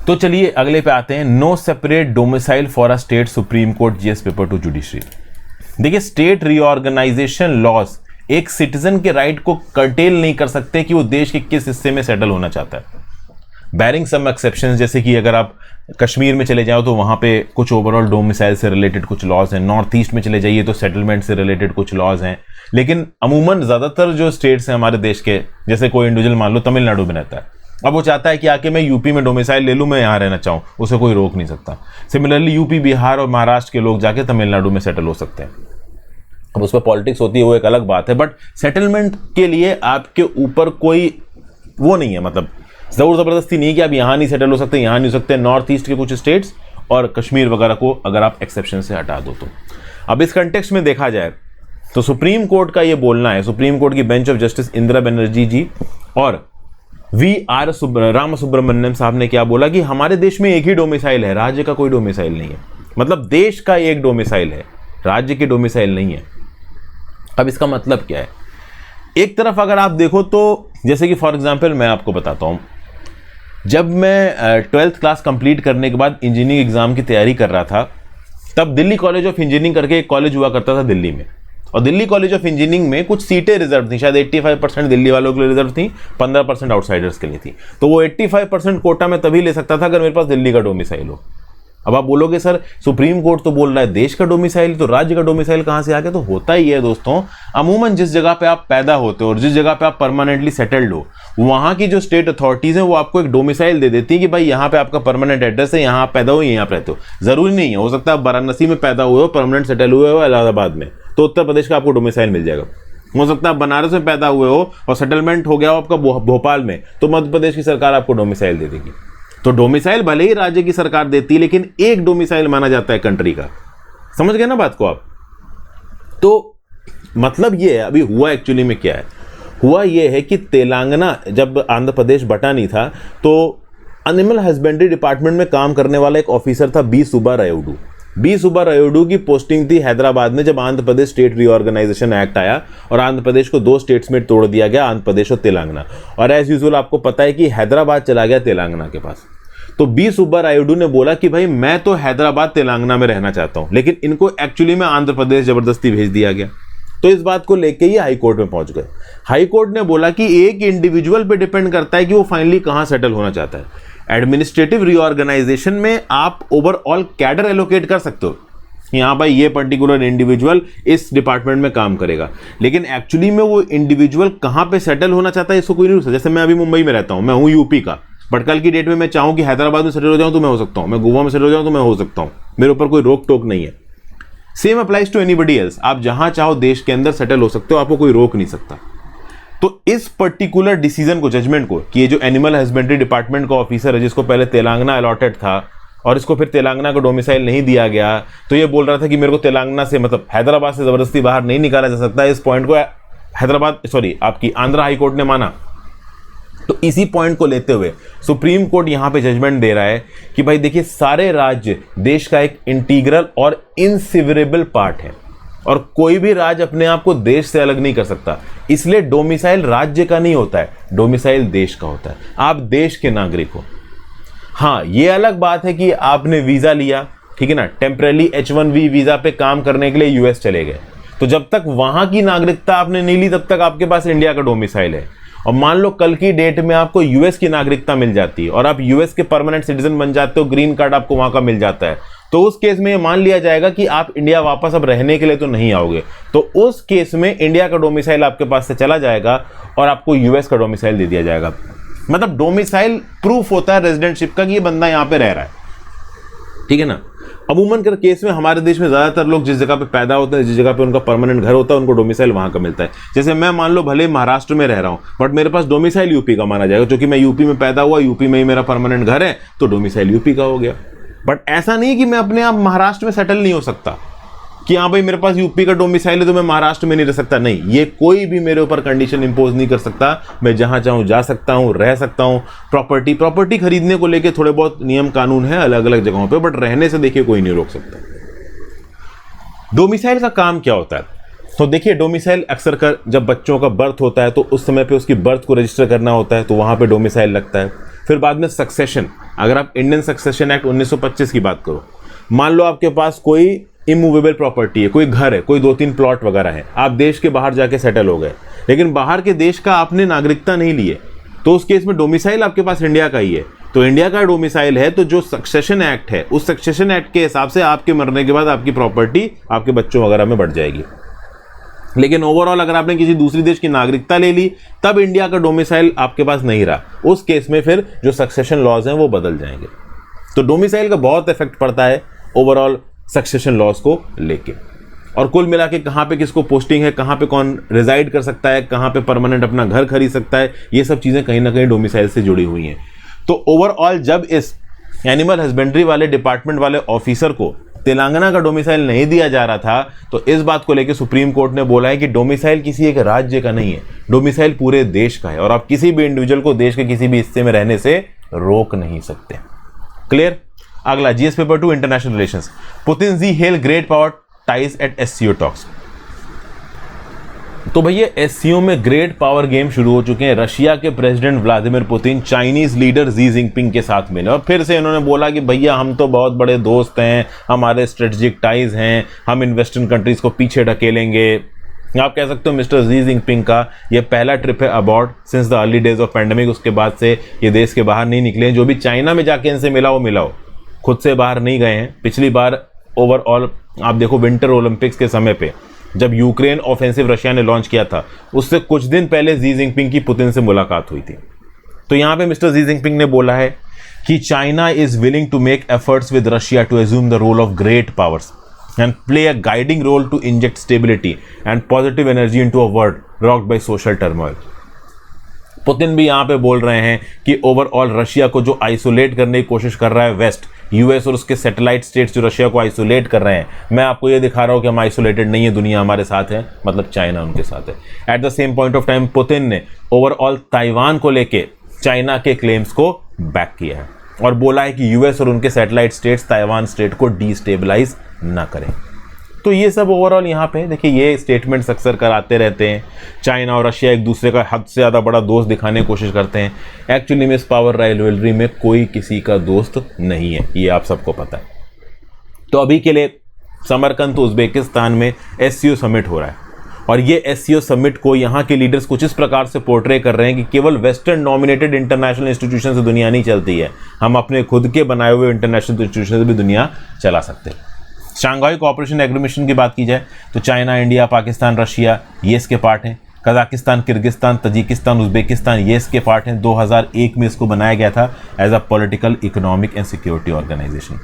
A: तो चलिए अगले पे आते हैं। No separate domicile for a state, Supreme Court GS paper two judiciary. देखिए, स्टेट रीऑर्गेनाइजेशन लॉज एक सिटीजन के राइट को कर्टेल नहीं कर सकते कि वो देश के किस हिस्से में सेटल होना चाहता है। बैरिंग सम एक्सेप्शंस, जैसे कि अगर आप कश्मीर में चले जाओ तो वहाँ पे कुछ ओवरऑल डोमिसाइल से रिलेटेड कुछ लॉज हैं। नॉर्थ ईस्ट में चले जाइए तो सेटलमेंट से रिलेटेड कुछ लॉज हैं। लेकिन अमूमन ज़्यादातर जो स्टेट्स हैं हमारे देश के, जैसे कोई इंडिविजुअल मान लो तमिलनाडु में रहता है, अब वो चाहता है कि आके मैं यूपी में डोमिसाइल ले लूँ, मैं यहाँ रहना चाहूँ, उसे कोई रोक नहीं सकता। सिमिलरली यूपी, बिहार और महाराष्ट्र के लोग जाके तमिलनाडु में सेटल हो सकते हैं। अब उस पर पॉलिटिक्स होती है, वो एक अलग बात है, बट सेटलमेंट के लिए आपके ऊपर कोई वो नहीं है, मतलब ज़रूर ज़बरदस्ती नहीं है कि आप यहाँ नहीं सेटल हो सकते, यहाँ नहीं हो सकते। नॉर्थ ईस्ट के कुछ स्टेट्स और कश्मीर वगैरह को अगर आप एक्सेप्शन से हटा दो तो। अब इस कंटेक्स्ट में देखा जाए तो सुप्रीम कोर्ट का ये बोलना है, सुप्रीम कोर्ट की bench of justice Indira Banerjee ji और वी.आर. राम सुब्रमण्यम साहब ने क्या बोला कि हमारे देश में एक ही डोमिसाइल है, राज्य का कोई डोमिसाइल नहीं है। मतलब देश का एक डोमिसाइल है, राज्य की डोमिसाइल नहीं है। अब इसका मतलब क्या है? एक तरफ अगर आप देखो तो जैसे कि फॉर एग्जांपल मैं आपको बताता हूं, जब मैं 12th क्लास कंप्लीट करने के बाद इंजीनियरिंग एग्जाम की तैयारी कर रहा था, तब दिल्ली कॉलेज ऑफ इंजीनियरिंग करके एक कॉलेज हुआ करता था दिल्ली में, और दिल्ली कॉलेज ऑफ इंजीनियरिंग में कुछ सीटें रिजर्व थी, शायद 85% दिल्ली वालों के लिए रिजर्व थी, 15% आउटसाइडर्स के लिए थी। तो वो 85% कोटा में तभी ले सकता था अगर मेरे पास दिल्ली का डोमिसाइल हो। अब आप बोलोगे सर सुप्रीम कोर्ट तो बोल रहा है देश का डोमिसाइल, तो राज्य का डोमिसाइल कहां से आ गया? तो होता ही है दोस्तों, अमूमन जिस जगह पे आप पैदा होते हो और जिस जगह पे आप परमानेंटली सेटल्ड हो, वहां की जो स्टेट अथॉरिटीज हैं वो आपको एक डोमिसाइल दे देती है कि भाई यहाँ पे आपका परमानेंट एड्रेस है, यहाँ आप पैदा हो, यहाँ पे रहते हो। जरूरी नहीं है, हो सकता है आप वाराणसी में पैदा हुए हो, परमानेंट सेटल हुए हो इलाहाबाद में, तो उत्तर प्रदेश का आपको डोमिसाइल मिल जाएगा। हो सकता है आप बनारस में पैदा हुए हो और सेटलमेंट हो गया हो आपका भोपाल में, तो मध्य प्रदेश की सरकार आपको डोमिसाइल दे देगी। तो डोमिसाइल भले ही राज्य की सरकार देती है, लेकिन एक डोमिसाइल माना जाता है कंट्री का। समझ गए ना बात को आप? तो मतलब ये है, अभी हुआ एक्चुअली में क्या है, हुआ ये है कि तेलंगाना जब आंध्र प्रदेश बटा नहीं था, तो एनिमल हस्बेंड्री डिपार्टमेंट में काम करने वाला एक ऑफिसर था बी सुब्बारायुडू। बी सुब्बारायुडू की पोस्टिंग थी हैदराबाद में जब Andhra Pradesh state reorganisation act आया और आंध्र प्रदेश को 2 स्टेट्स में तोड़ दिया गया, आंध्र प्रदेश और तेलंगाना। और एज यूजुअल आपको पता है कि हैदराबाद चला गया तेलंगाना के पास। तो बी सुब्बारायुडू ने बोला कि भाई मैं तो हैदराबाद तेलंगाना में रहना चाहता हूं, लेकिन इनको एक्चुअली में आंध्र प्रदेश जबरदस्ती भेज दिया गया। तो इस बात को लेके ही हाई कोर्ट में पहुंच गए। हाई कोर्ट ने बोला कि एक इंडिविजुअल पे डिपेंड करता है कि वो फाइनली कहां सेटल होना चाहता है। एडमिनिस्ट्रेटिव रीऑर्गेनाइजेशन में आप ओवरऑल कैडर एलोकेट कर सकते हो कि हाँ भाई ये पर्टिकुलर इंडिविजुअल इस डिपार्टमेंट में काम करेगा, लेकिन एक्चुअली में वो इंडिविजुअल कहां पे सेटल होना चाहता है इसको कोई नहीं पूछता। जैसे मैं अभी मुंबई में रहता हूं, मैं हूं यूपी का, बट कल की डेट में मैं चाहूं कि हैदराबाद में सेटल हो जाऊं तो मैं हो सकता हूं, मैं गोवा में सेटल हो जाऊं तो मैं हो सकता हूं, मेरे ऊपर कोई रोक टोक नहीं है। Same applies to anybody else, आप जहां चाहो देश के अंदर सेटल हो सकते हो, आपको कोई रोक नहीं सकता। तो इस पर्टिकुलर डिसीजन को, जजमेंट को, कि ये जो एनिमल हस्बेंड्री डिपार्टमेंट का ऑफिसर है जिसको पहले तेलंगाना अलॉटेड था और इसको फिर तेलंगाना को डोमिसाइल नहीं दिया गया, तो ये बोल रहा था कि मेरे को तेलंगाना से मतलब हैदराबाद से जबरदस्ती बाहर नहीं निकाला जा सकता। इस पॉइंट को आपकी आंध्रा हाई कोर्ट ने माना। तो इसी पॉइंट को लेते हुए सुप्रीम कोर्ट यहां पे जजमेंट दे रहा है कि भाई देखिए, सारे राज्य देश का एक इंटीग्रल और इनसिवरेबल पार्ट है और कोई भी राज्य अपने आप को देश से अलग नहीं कर सकता। इसलिए डोमिसाइल राज्य का नहीं होता है, डोमिसाइल देश का होता है। आप देश के नागरिक हो। हाँ, ये अलग बात है कि आपने वीजा लिया, ठीक है ना, टेम्पररी H1B वीजा पे काम करने के लिए यूएस चले गए, तो जब तक वहां की नागरिकता आपने नहीं ली तब तक आपके पास इंडिया का डोमिसाइल है। और मान लो कल की डेट में आपको यूएस की नागरिकता मिल जाती है और आप यूएस के परमानेंट सिटीजन बन जाते हो, ग्रीन कार्ड आपको वहां का मिल जाता है, तो उस केस में ये मान लिया जाएगा कि आप इंडिया वापस अब रहने के लिए तो नहीं आओगे। तो उस केस में इंडिया का डोमिसाइल आपके पास से चला जाएगा और आपको यूएस का डोमिसाइल दे दिया जाएगा। मतलब डोमिसाइल प्रूफ होता है रेजिडेंटशिप का कि ये बंदा यहां पे रह रहा है, ठीक है ना। अमूमन के केस में हमारे देश में ज्यादातर लोग जिस जगह पे पैदा होते हैं, जिस जगह पे उनका परमानेंट घर होता है, उनको डोमिसाइल वहां का मिलता है। जैसे मैं मान लो भले महाराष्ट्र में रह रहा हूं, बट मेरे पास डोमिसाइल यूपी का माना जाएगा, क्योंकि मैं यूपी में पैदा हुआ, यूपी में ही मेरा परमानेंट घर है, तो डोमिसाइल यूपी का हो गया। बट ऐसा नहीं कि मैं अपने आप महाराष्ट्र में सेटल नहीं हो सकता कि हाँ भाई मेरे पास यूपी का डोमिसाइल है तो मैं महाराष्ट्र में नहीं रह सकता। नहीं, ये कोई भी मेरे ऊपर कंडीशन इंपोज नहीं कर सकता। मैं जहां चाहूं जा सकता हूं, रह सकता हूं। प्रॉपर्टी खरीदने को लेके थोड़े बहुत नियम कानून है अलग अलग जगहों पे, बट रहने से देखिए कोई नहीं रोक सकता। डोमिसाइल का काम क्या होता है? तो देखिए, डोमिसाइल अक्सर कर जब बच्चों का बर्थ होता है तो उस समय पे उसकी बर्थ को रजिस्टर करना होता है, तो वहां पे डोमिसाइल लगता है। फिर बाद में सक्सेशन, अगर आप इंडियन सक्सेशन एक्ट 1925 की बात करो, मान लो आपके पास कोई इमूवेबल प्रॉपर्टी है, कोई घर है, कोई 2-3 प्लॉट वगैरह है, आप देश के बाहर जाके सेटल हो गए, लेकिन बाहर के देश का आपने नागरिकता नहीं ली है, तो उस केस में डोमिसाइल आपके पास इंडिया का ही है। तो इंडिया का डोमिसाइल है, तो जो सक्सेशन एक्ट है, उस सक्सेशन एक्ट के हिसाब से आपके मरने के बाद आपकी प्रॉपर्टी आपके बच्चों वगैरह में बढ़ जाएगी। लेकिन ओवरऑल अगर आपने किसी दूसरी देश की नागरिकता ले ली, तब इंडिया का डोमिसाइल आपके पास नहीं रहा, उस केस में फिर जो सक्सेशन लॉज हैं वो बदल जाएंगे। तो डोमिसाइल का बहुत इफेक्ट पड़ता है ओवरऑल सक्सेशन लॉज को लेके। और कुल मिला के कहाँ पे किसको पोस्टिंग है, कहाँ पे कौन रिजाइड कर सकता है, कहाँ पे परमानेंट अपना घर खरीद सकता है, ये सब चीज़ें कहीं ना कहीं डोमिसाइल से जुड़ी हुई हैं। तो ओवरऑल जब इस एनिमल हस्बेंड्री वाले डिपार्टमेंट वाले ऑफिसर को तेलंगाना का डोमिसाइल नहीं दिया जा रहा था, तो इस बात को लेकर सुप्रीम कोर्ट ने बोला है कि डोमिसाइल किसी एक राज्य का नहीं है, डोमिसाइल पूरे देश का है और आप किसी भी इंडिविजुअल को देश के किसी भी हिस्से में रहने से रोक नहीं सकते। क्लियर? अगला, GS paper 2 international relations. Putin Xi hail great power ties at SCO talks. तो भैया एससीओ में ग्रेट पावर गेम शुरू हो चुके हैं। रशिया के president Vladimir Putin Chinese leader Xi Jinping के साथ मिले और फिर से इन्होंने बोला कि भैया हम तो बहुत बड़े दोस्त हैं, हमारे स्ट्रेटेजिक टाइज हैं, हम इन वेस्टर्न कंट्रीज को पीछे ढकेलेंगे। आप कह सकते हो मिस्टर जी जिनपिंग का ये पहला ट्रिप है abroad since the early days of pandemic. उसके बाद से ये देश के बाहर नहीं निकले हैं। जो भी चाइना में जाके इनसे मिला हो, खुद से बाहर नहीं गए हैं। पिछली बार ओवरऑल आप देखो विंटर ओलंपिक्स के समय पे जब यूक्रेन ऑफेंसिव रशिया ने लॉन्च किया था, उससे कुछ दिन पहले जी जिनपिंग की पुतिन से मुलाकात हुई थी। तो यहाँ पे मिस्टर जी जिनपिंग ने बोला है कि China is willing to make efforts with Russia to assume the role of great powers and play a guiding role to inject stability and positive energy into a world rocked by social turmoil। Putin भी यहाँ पे बोल रहे हैं कि ओवरऑल रशिया को जो आइसोलेट करने की कोशिश कर रहा है वेस्ट, यूएस और उसके सैटेलाइट स्टेट्स जो रशिया को आइसोलेट कर रहे हैं, मैं आपको ये दिखा रहा हूँ कि हम आइसोलेटेड नहीं है, दुनिया हमारे साथ है, मतलब चाइना उनके साथ है। Eight the same point of time Putin ने ओवरऑल ताइवान को लेके चाइना के क्लेम्स को बैक किया है और बोला है कि यूएस और उनके सैटेलाइट स्टेट्स ताइवान स्टेट को डीस्टेबलाइज ना करें। तो ये सब ओवरऑल यहाँ पे देखिए ये स्टेटमेंट्स अक्सर कराते रहते हैं। चाइना और रशिया एक दूसरे का हद से ज़्यादा बड़ा दोस्त दिखाने की कोशिश करते हैं। एक्चुअली में इस पावर राइवलरी में कोई किसी का दोस्त नहीं है, ये आप सबको पता है। तो अभी के लिए समरकंद उज़्बेकिस्तान में एससीओ समिट हो रहा है और ये एससीओ समिट को यहाँ के लीडर्स कुछ इस प्रकार से पोर्ट्रे कर रहे हैं कि केवल वेस्टर्न नॉमिनेटेड इंटरनेशनल इंस्टीट्यूशन से दुनिया नहीं चलती है, हम अपने खुद के बनाए हुए इंटरनेशनल इंस्टीट्यूशन से भी दुनिया चला सकते हैं। शंघाई कोऑपरेशन एग्रीमेंट की बात की जाए तो चाइना, इंडिया, पाकिस्तान, रशिया ये इसके पार्ट हैं। कजाकिस्तान, किर्गिस्तान, तजिकिस्तान, उज्बेकिस्तान ये इसके पार्ट हैं। 2001 में इसको बनाया गया था as a political, economic and security organisation.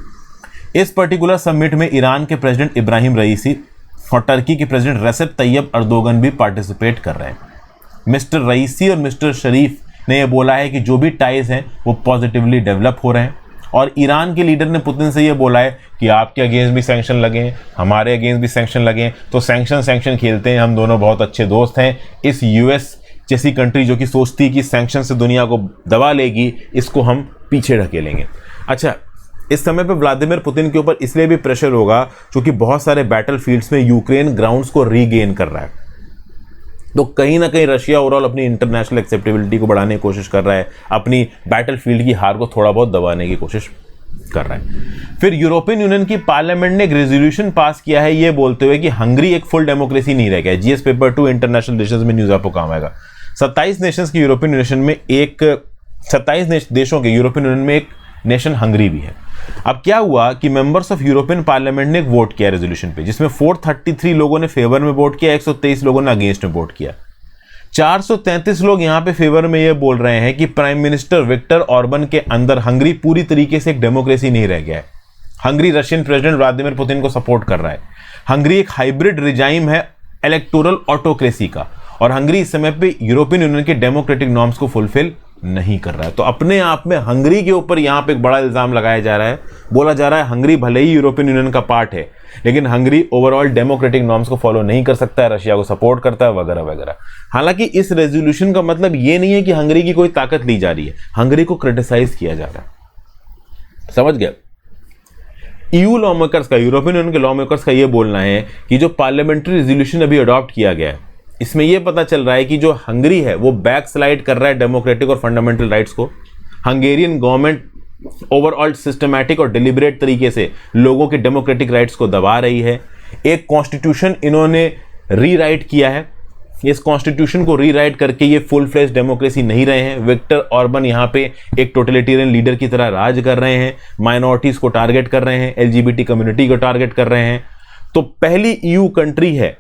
A: इस पर्टिकुलर समिट में ईरान के प्रेसिडेंट इब्राहिम रईसी और टर्की के प्रेसिडेंट रेसेप तैयब अर्दोगन भी पार्टिसिपेट कर रहे हैं। मिस्टर रईसी और मिस्टर शरीफ ने यह बोला है कि जो भी टाइज हैं वो पॉजिटिवली डेवलप हो रहे हैं। और ईरान के लीडर ने पुतिन से ये बोला है कि आपके अगेंस्ट भी सैंक्शन लगे, हमारे अगेंस्ट भी सैंक्शन लगे, तो सैंक्शन खेलते हैं, हम दोनों बहुत अच्छे दोस्त हैं। इस यूएस जैसी कंट्री जो कि सोचती है कि सैंक्शन से दुनिया को दबा लेगी, इसको हम पीछे ढकेलेंगे। अच्छा, इस समय पे व्लादिमीर पुतिन के ऊपर इसलिए भी प्रेशर होगा क्योंकि बहुत सारे बैटल फील्ड्स में यूक्रेन ग्राउंड्स को रीगेन कर रहा है, तो कहीं ना कहीं रशिया ओवरऑल अपनी इंटरनेशनल एक्सेप्टेबिलिटी को बढ़ाने की कोशिश कर रहा है, अपनी बैटल फील्ड की हार को थोड़ा बहुत दबाने की कोशिश कर रहा है। फिर यूरोपियन यूनियन की पार्लियामेंट ने एक रेजोल्यूशन पास किया है ये बोलते हुए कि हंगरी एक फुल डेमोक्रेसी नहीं रह गया। जीएस पेपर 2 इंटरनेशनल रिलेशंस में न्यूज़ आपको काम आएगा। 27 नेशंस की यूरोपियन यूनियन में 27 देशों के यूरोपियन यूनियन में एक नेशन हंगरी भी है। अब क्या हुआ कि मेंबर्स ऑफ यूरोपियन पार्लियामेंट ने एक वोट किया रेजोल्यूशन पे, जिसमें 433 लोगों ने फेवर में वोट किया, 123 लोगों ने अगेंस्ट में वोट किया। 433 लोग यहां पे फेवर में ये बोल रहे हैं कि प्राइम मिनिस्टर विक्टर ऑर्बन के अंदर हंगरी पूरी तरीके से एक डेमोक्रेसी नहीं रह गया है। Hungary Russian president Vladimir Putin को सपोर्ट कर रहा है। हंगरी एक हाइब्रिड रिजाइम है इलेक्टोरल ऑटोक्रेसी का, और हंगरी इस समय पे यूरोपियन यूनियन के डेमोक्रेटिक नॉर्म्स को फुलफिल नहीं कर रहा है। तो अपने आप में हंगरी के ऊपर यहां पे एक बड़ा इल्जाम लगाया जा रहा है, बोला जा रहा है हंगरी भले ही यूरोपियन यूनियन का पार्ट है, लेकिन हंगरी ओवरऑल डेमोक्रेटिक नॉर्म्स को फॉलो नहीं कर सकता है, रशिया को सपोर्ट करता है वगैरह वगैरह। हालांकि इस रेजोल्यूशन का मतलब ये नहीं है कि हंगरी की कोई ताकत ली जा रही है, हंगरी को क्रिटिसाइज किया जा रहा है। समझ गए? ईयू लॉ मेकर्स का, यूरोपियन यूनियन के लॉ मेकर्स का यह बोलना है कि जो पार्लियामेंट्री रेजोल्यूशन अभी अडॉप्ट किया गया है, इसमें यह पता चल रहा है कि जो हंगरी है वो बैक स्लाइड कर रहा है डेमोक्रेटिक और फंडामेंटल राइट्स को। हंगेरियन गवर्नमेंट ओवरऑल सिस्टमैटिक और डिलिबरेट तरीके से लोगों के डेमोक्रेटिक राइट्स को दबा रही है। एक कॉन्स्टिट्यूशन इन्होंने रीराइट किया है, इस कॉन्स्टिट्यूशन को रीराइट करके ये फुल फ्लेज डेमोक्रेसी नहीं रहे हैं। विक्टर ऑर्बन यहाँ पे एक टोटलिटेरियन लीडर की तरह राज कर रहे हैं, माइनॉरिटीज को टारगेट कर रहे हैं, एलजीबीटी कम्युनिटी को टारगेट कर रहे हैं। तो पहली ईयू कंट्री है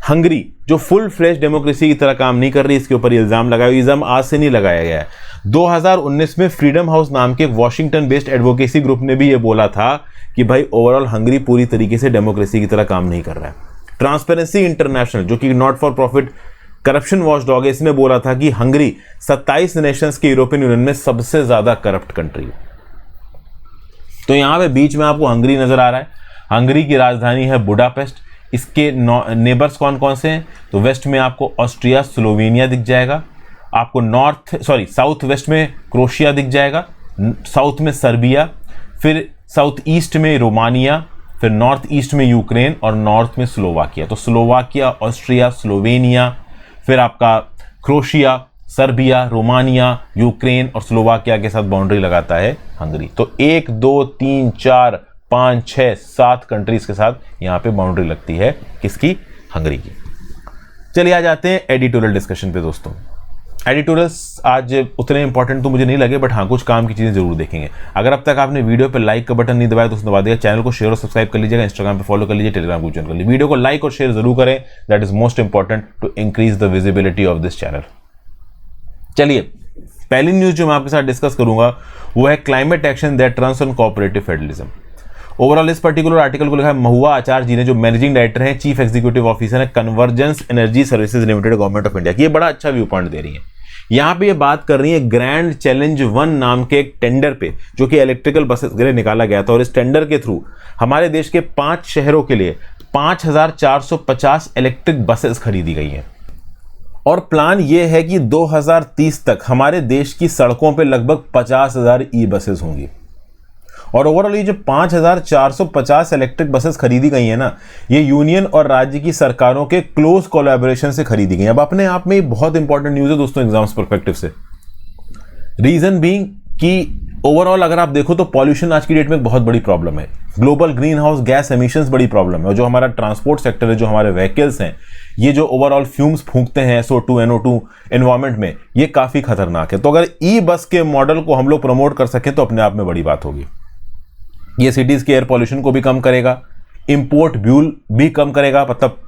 A: हंगरी जो फुल फ्लेज डेमोक्रेसी की तरह काम नहीं कर रही, इसके ऊपर इल्जाम लगाया। इल्जाम आज से नहीं लगाया गया है। 2019 में फ्रीडम हाउस नाम के वॉशिंगटन बेस्ड एडवोकेसी ग्रुप ने भी ये बोला था कि भाई ओवरऑल हंगरी पूरी तरीके से डेमोक्रेसी की तरह काम नहीं कर रहा है। ट्रांसपेरेंसी इंटरनेशनल जो कि not for profit corruption watchdog है, इसने बोला था कि हंगरी 27 नेशंस के यूरोपियन यूनियन में सबसे ज्यादा करप्ट कंट्री है। तो यहां पे बीच में आपको हंगरी नजर आ रहा है। हंगरी की राजधानी है बुडापेस्ट। इसके नेबर्स कौन कौन से हैं? तो वेस्ट में आपको ऑस्ट्रिया, स्लोवेनिया दिख जाएगा, आपको साउथ वेस्ट में क्रोशिया दिख जाएगा, साउथ में सर्बिया, फिर साउथ ईस्ट में रोमानिया, फिर नॉर्थ ईस्ट में यूक्रेन और नॉर्थ में स्लोवाकिया। तो स्लोवाकिया, ऑस्ट्रिया, स्लोवेनिया, फिर आपका क्रोशिया, सर्बिया, रोमानिया, यूक्रेन और स्लोवाकिया के साथ बाउंड्री लगाता है हंगरी। तो 1 2 3 4 5 6 7 कंट्रीज के साथ यहां पे बाउंड्री लगती है किसकी? हंगरी की। चलिए आ जाते हैं एडिटोरियल डिस्कशन पे दोस्तों। एडिटोरियल्स आज उतने इंपॉर्टेंट तो मुझे नहीं लगे, बट हाँ कुछ काम की चीजें जरूर देखेंगे। अगर अब तक आपने वीडियो पे लाइक का बटन नहीं दबाया तो उसने दबा दिया। चैनल को शेयर और सब्सक्राइब कर लीजिएगा, इंस्टाग्राम पे फॉलो कर लीजिए, टेलीग्राम को ज्वाइन कर लीजिए। वीडियो को लाइक और शेयर जरूर करें, that is most important to increase the visibility of this channel. चलिए पहली न्यूज जो मैं आपके साथ डिस्कस करूंगा वो है climate action that runs on cooperative federalism. Overall इस पर्टिकुलर आर्टिकल को लिखा है महुआ आचार्य जी ने, जो मैनेजिंग डायरेक्टर हैं, चीफ एग्जीक्यूटिव ऑफिसर है convergence energy services limited government of India की। ये बड़ा अच्छा व्यू पॉइंट दे रही है। यहां पे ये बात कर रही है ग्रैंड चैलेंज 1 नाम के एक टेंडर पे जो कि इलेक्ट्रिकल बसेस के लिए निकाला गया था, और इस टेंडर के थ्रू हमारे देश के 5 शहरों के लिए 5450 इलेक्ट्रिक बसेस खरीदी गई हैं। और प्लान ये है कि 2030 तक हमारे देश की सड़कों पे लगभग 50,000 ई बसेस होंगी। और ओवरऑल ये जो 5450 इलेक्ट्रिक बसेस खरीदी गई है ना, ये यूनियन और राज्य की सरकारों के क्लोज कोलैबोरेशन से खरीदी गई। अब अपने आप में ये बहुत इंपॉर्टेंट न्यूज़ है दोस्तों एग्जाम्स परस्पेक्टिव से। रीजन बीइंग कि ओवरऑल अगर आप देखो तो पॉल्यूशन आज की डेट में एक बहुत बड़ी प्रॉब्लम है। Global green house gas emissions बड़ी प्रॉब्लम है, और जो हमारा ट्रांसपोर्ट सेक्टर है, जो हमारे व्हीकल्स हैं, ये जो ओवरऑल फ्यूम्स फूंकते हैं SO2 NO2 एनवायरमेंट में, ये काफी खतरनाक है। तो अगर ई बस के मॉडल को हम लोग प्रमोट कर सकें तो अपने आप में बड़ी बात होगी। ये सिटीज के एयर पॉल्यूशन को भी कम करेगा, इंपोर्ट फ्यूल भी कम करेगा, मतलब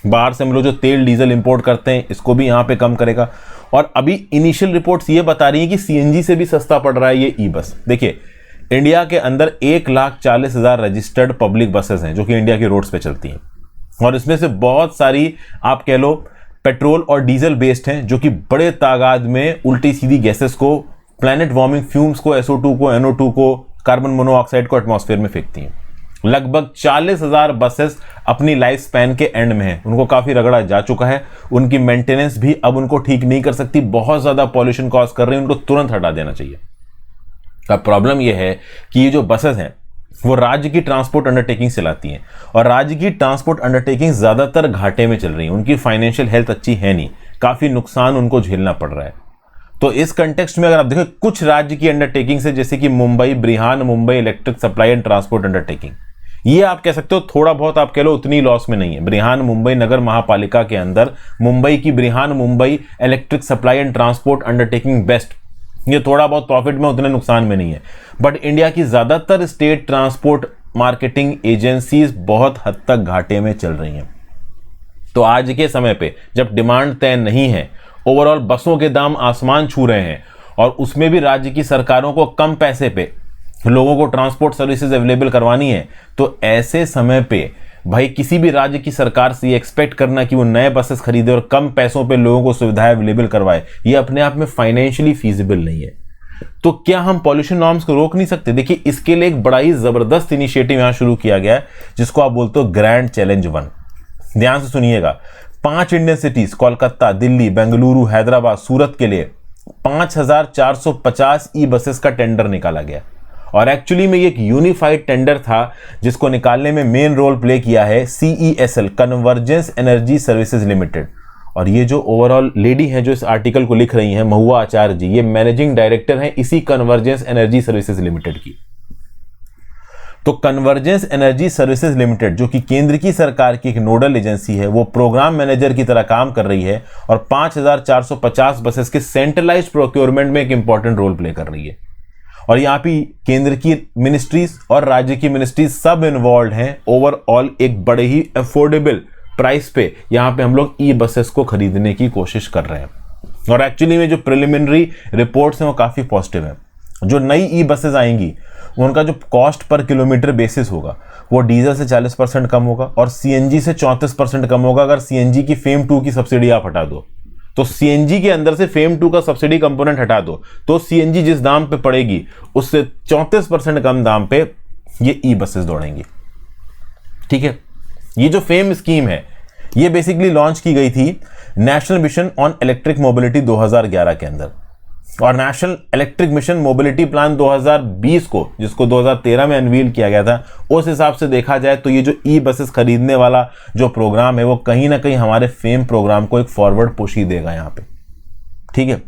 A: बाहर से हम लोग जो तेल डीजल इंपोर्ट करते हैं इसको भी यहाँ पे कम करेगा। और अभी इनिशियल रिपोर्ट्स ये बता रही हैं कि CNG से भी सस्ता पड़ रहा है ये ई बस। देखिए, इंडिया के अंदर 1,40,000 रजिस्टर्ड पब्लिक बसेस हैं जो कि इंडिया के रोड्स पे चलती हैं, और इसमें से बहुत सारी आप कह लो पेट्रोल और डीजल बेस्ड हैं, जो कि बड़े तादाद में उल्टी सीधी गैसेस को, प्लैनेट वार्मिंग फ्यूम्स को, SO2 को, NO2 को, कार्बन मोनोऑक्साइड को एटमॉस्फेयर में फेंकती हैं। लगभग 40,000 बसेस अपनी लाइफ स्पैन के एंड में हैं, उनको काफी रगड़ा जा चुका है, उनकी मेंटेनेंस भी अब उनको ठीक नहीं कर सकती, बहुत ज्यादा पॉल्यूशन कॉज कर रही है, उनको तुरंत हटा देना चाहिए। अब प्रॉब्लम यह है कि ये जो बसेस हैं वो राज्य की ट्रांसपोर्ट अंडरटेकिंग चलाती हैं, और राज्य की ट्रांसपोर्ट अंडरटेकिंग ज्यादातर घाटे में चल रही है, उनकी फाइनेंशियल हेल्थ अच्छी है नहीं, काफी नुकसान उनको झेलना पड़ रहा है। तो इस कंटेक्स्ट में अगर आप देखें कुछ राज्य की अंडरटेकिंग से, जैसे कि Mumbai, Brihanmumbai electric supply and transport undertaking, ये आप कह सकते हो थोड़ा बहुत आप कह लो उतनी लॉस में नहीं है। ब्रिहान मुंबई नगर महापालिका के अंदर मुंबई की Brihanmumbai electric supply and transport undertaking BEST, ये थोड़ा बहुत प्रॉफिट में, उतने नुकसान में नहीं है। बट इंडिया की ज्यादातर स्टेट ट्रांसपोर्ट मार्केटिंग एजेंसीज बहुत हद तक घाटे में चल रही हैं। तो आज के समय पे जब डिमांड तय नहीं है, ओवरऑल बसों के दाम आसमान छू रहे हैं, और उसमें भी राज्य की सरकारों को कम पैसे पे लोगों को ट्रांसपोर्ट सर्विसेज अवेलेबल करवानी है, तो ऐसे समय पे भाई किसी भी राज्य की सरकार से ये एक्सपेक्ट करना कि वो नए बसेस खरीदे और कम पैसों पे लोगों को सुविधाएं अवेलेबल करवाए, ये अपने आप में फाइनेंशियली फीजिबल नहीं है। तो क्या हम पॉल्यूशन नॉर्म्स को रोक नहीं सकते? देखिए, इसके लिए एक बड़ा ही जबरदस्त इनिशिएटिव यहां शुरू किया गया है, जिसको आप बोलते हो ग्रैंड चैलेंज 1। ध्यान से सुनिएगा, 5 इंडियन सिटीज कोलकाता, दिल्ली, बेंगलुरु, हैदराबाद, सूरत के लिए 5,450 ई बसेस का टेंडर निकाला गया। और एक्चुअली में ये एक यूनिफाइड टेंडर था, जिसको निकालने में मेन रोल प्ले किया है CESL, convergence energy services limited. और ये जो ओवरऑल लेडी हैं जो इस आर्टिकल को लिख रही हैं, महुआ आचार्य जी, ये मैनेजिंग डायरेक्टर हैं इसी कन्वर्जेंस एनर्जी सर्विसेज लिमिटेड की। तो कन्वर्जेंस एनर्जी सर्विसेज लिमिटेड, जो कि केंद्र की सरकार की एक नोडल एजेंसी है, वो प्रोग्राम मैनेजर की तरह काम कर रही है, और 5,450 बसेस के सेंट्रलाइज्ड प्रोक्योरमेंट में एक इंपॉर्टेंट रोल प्ले कर रही है। और यहाँ पे केंद्र की मिनिस्ट्रीज और राज्य की मिनिस्ट्रीज सब इन्वॉल्व हैं। ओवरऑल एक बड़े ही अफोर्डेबल प्राइस पे यहाँ पे हम लोग ई बसेस को खरीदने की कोशिश कर रहे हैं, और एक्चुअली में जो प्रिलिमिनरी रिपोर्ट्स हैं वो काफी पॉजिटिव हैं। जो नई ई बसेस आएंगी उनका जो कॉस्ट पर किलोमीटर बेसिस होगा वो डीजल से 40% कम होगा और CNG से 34% कम होगा, अगर CNG की फेम 2 की सब्सिडी आप हटा दो। तो CNG के अंदर से फेम 2 का सब्सिडी कंपोनेंट हटा दो तो CNG जिस दाम पे पड़ेगी उससे 34% कम दाम पे ये ई बसेस दौड़ेंगी। ठीक है, ये जो फेम स्कीम है ये बेसिकली लॉन्च की गई थी national mission on electric mobility 2011 के अंदर, और national electric mission mobility plan 2020 को, जिसको 2013 में अनवील किया गया था, उस हिसाब से देखा जाए तो ये जो ई बसेस खरीदने वाला जो प्रोग्राम है वो कहीं ना कहीं हमारे फेम प्रोग्राम को एक फॉरवर्ड पुश ही देगा यहाँ पे। ठीक है,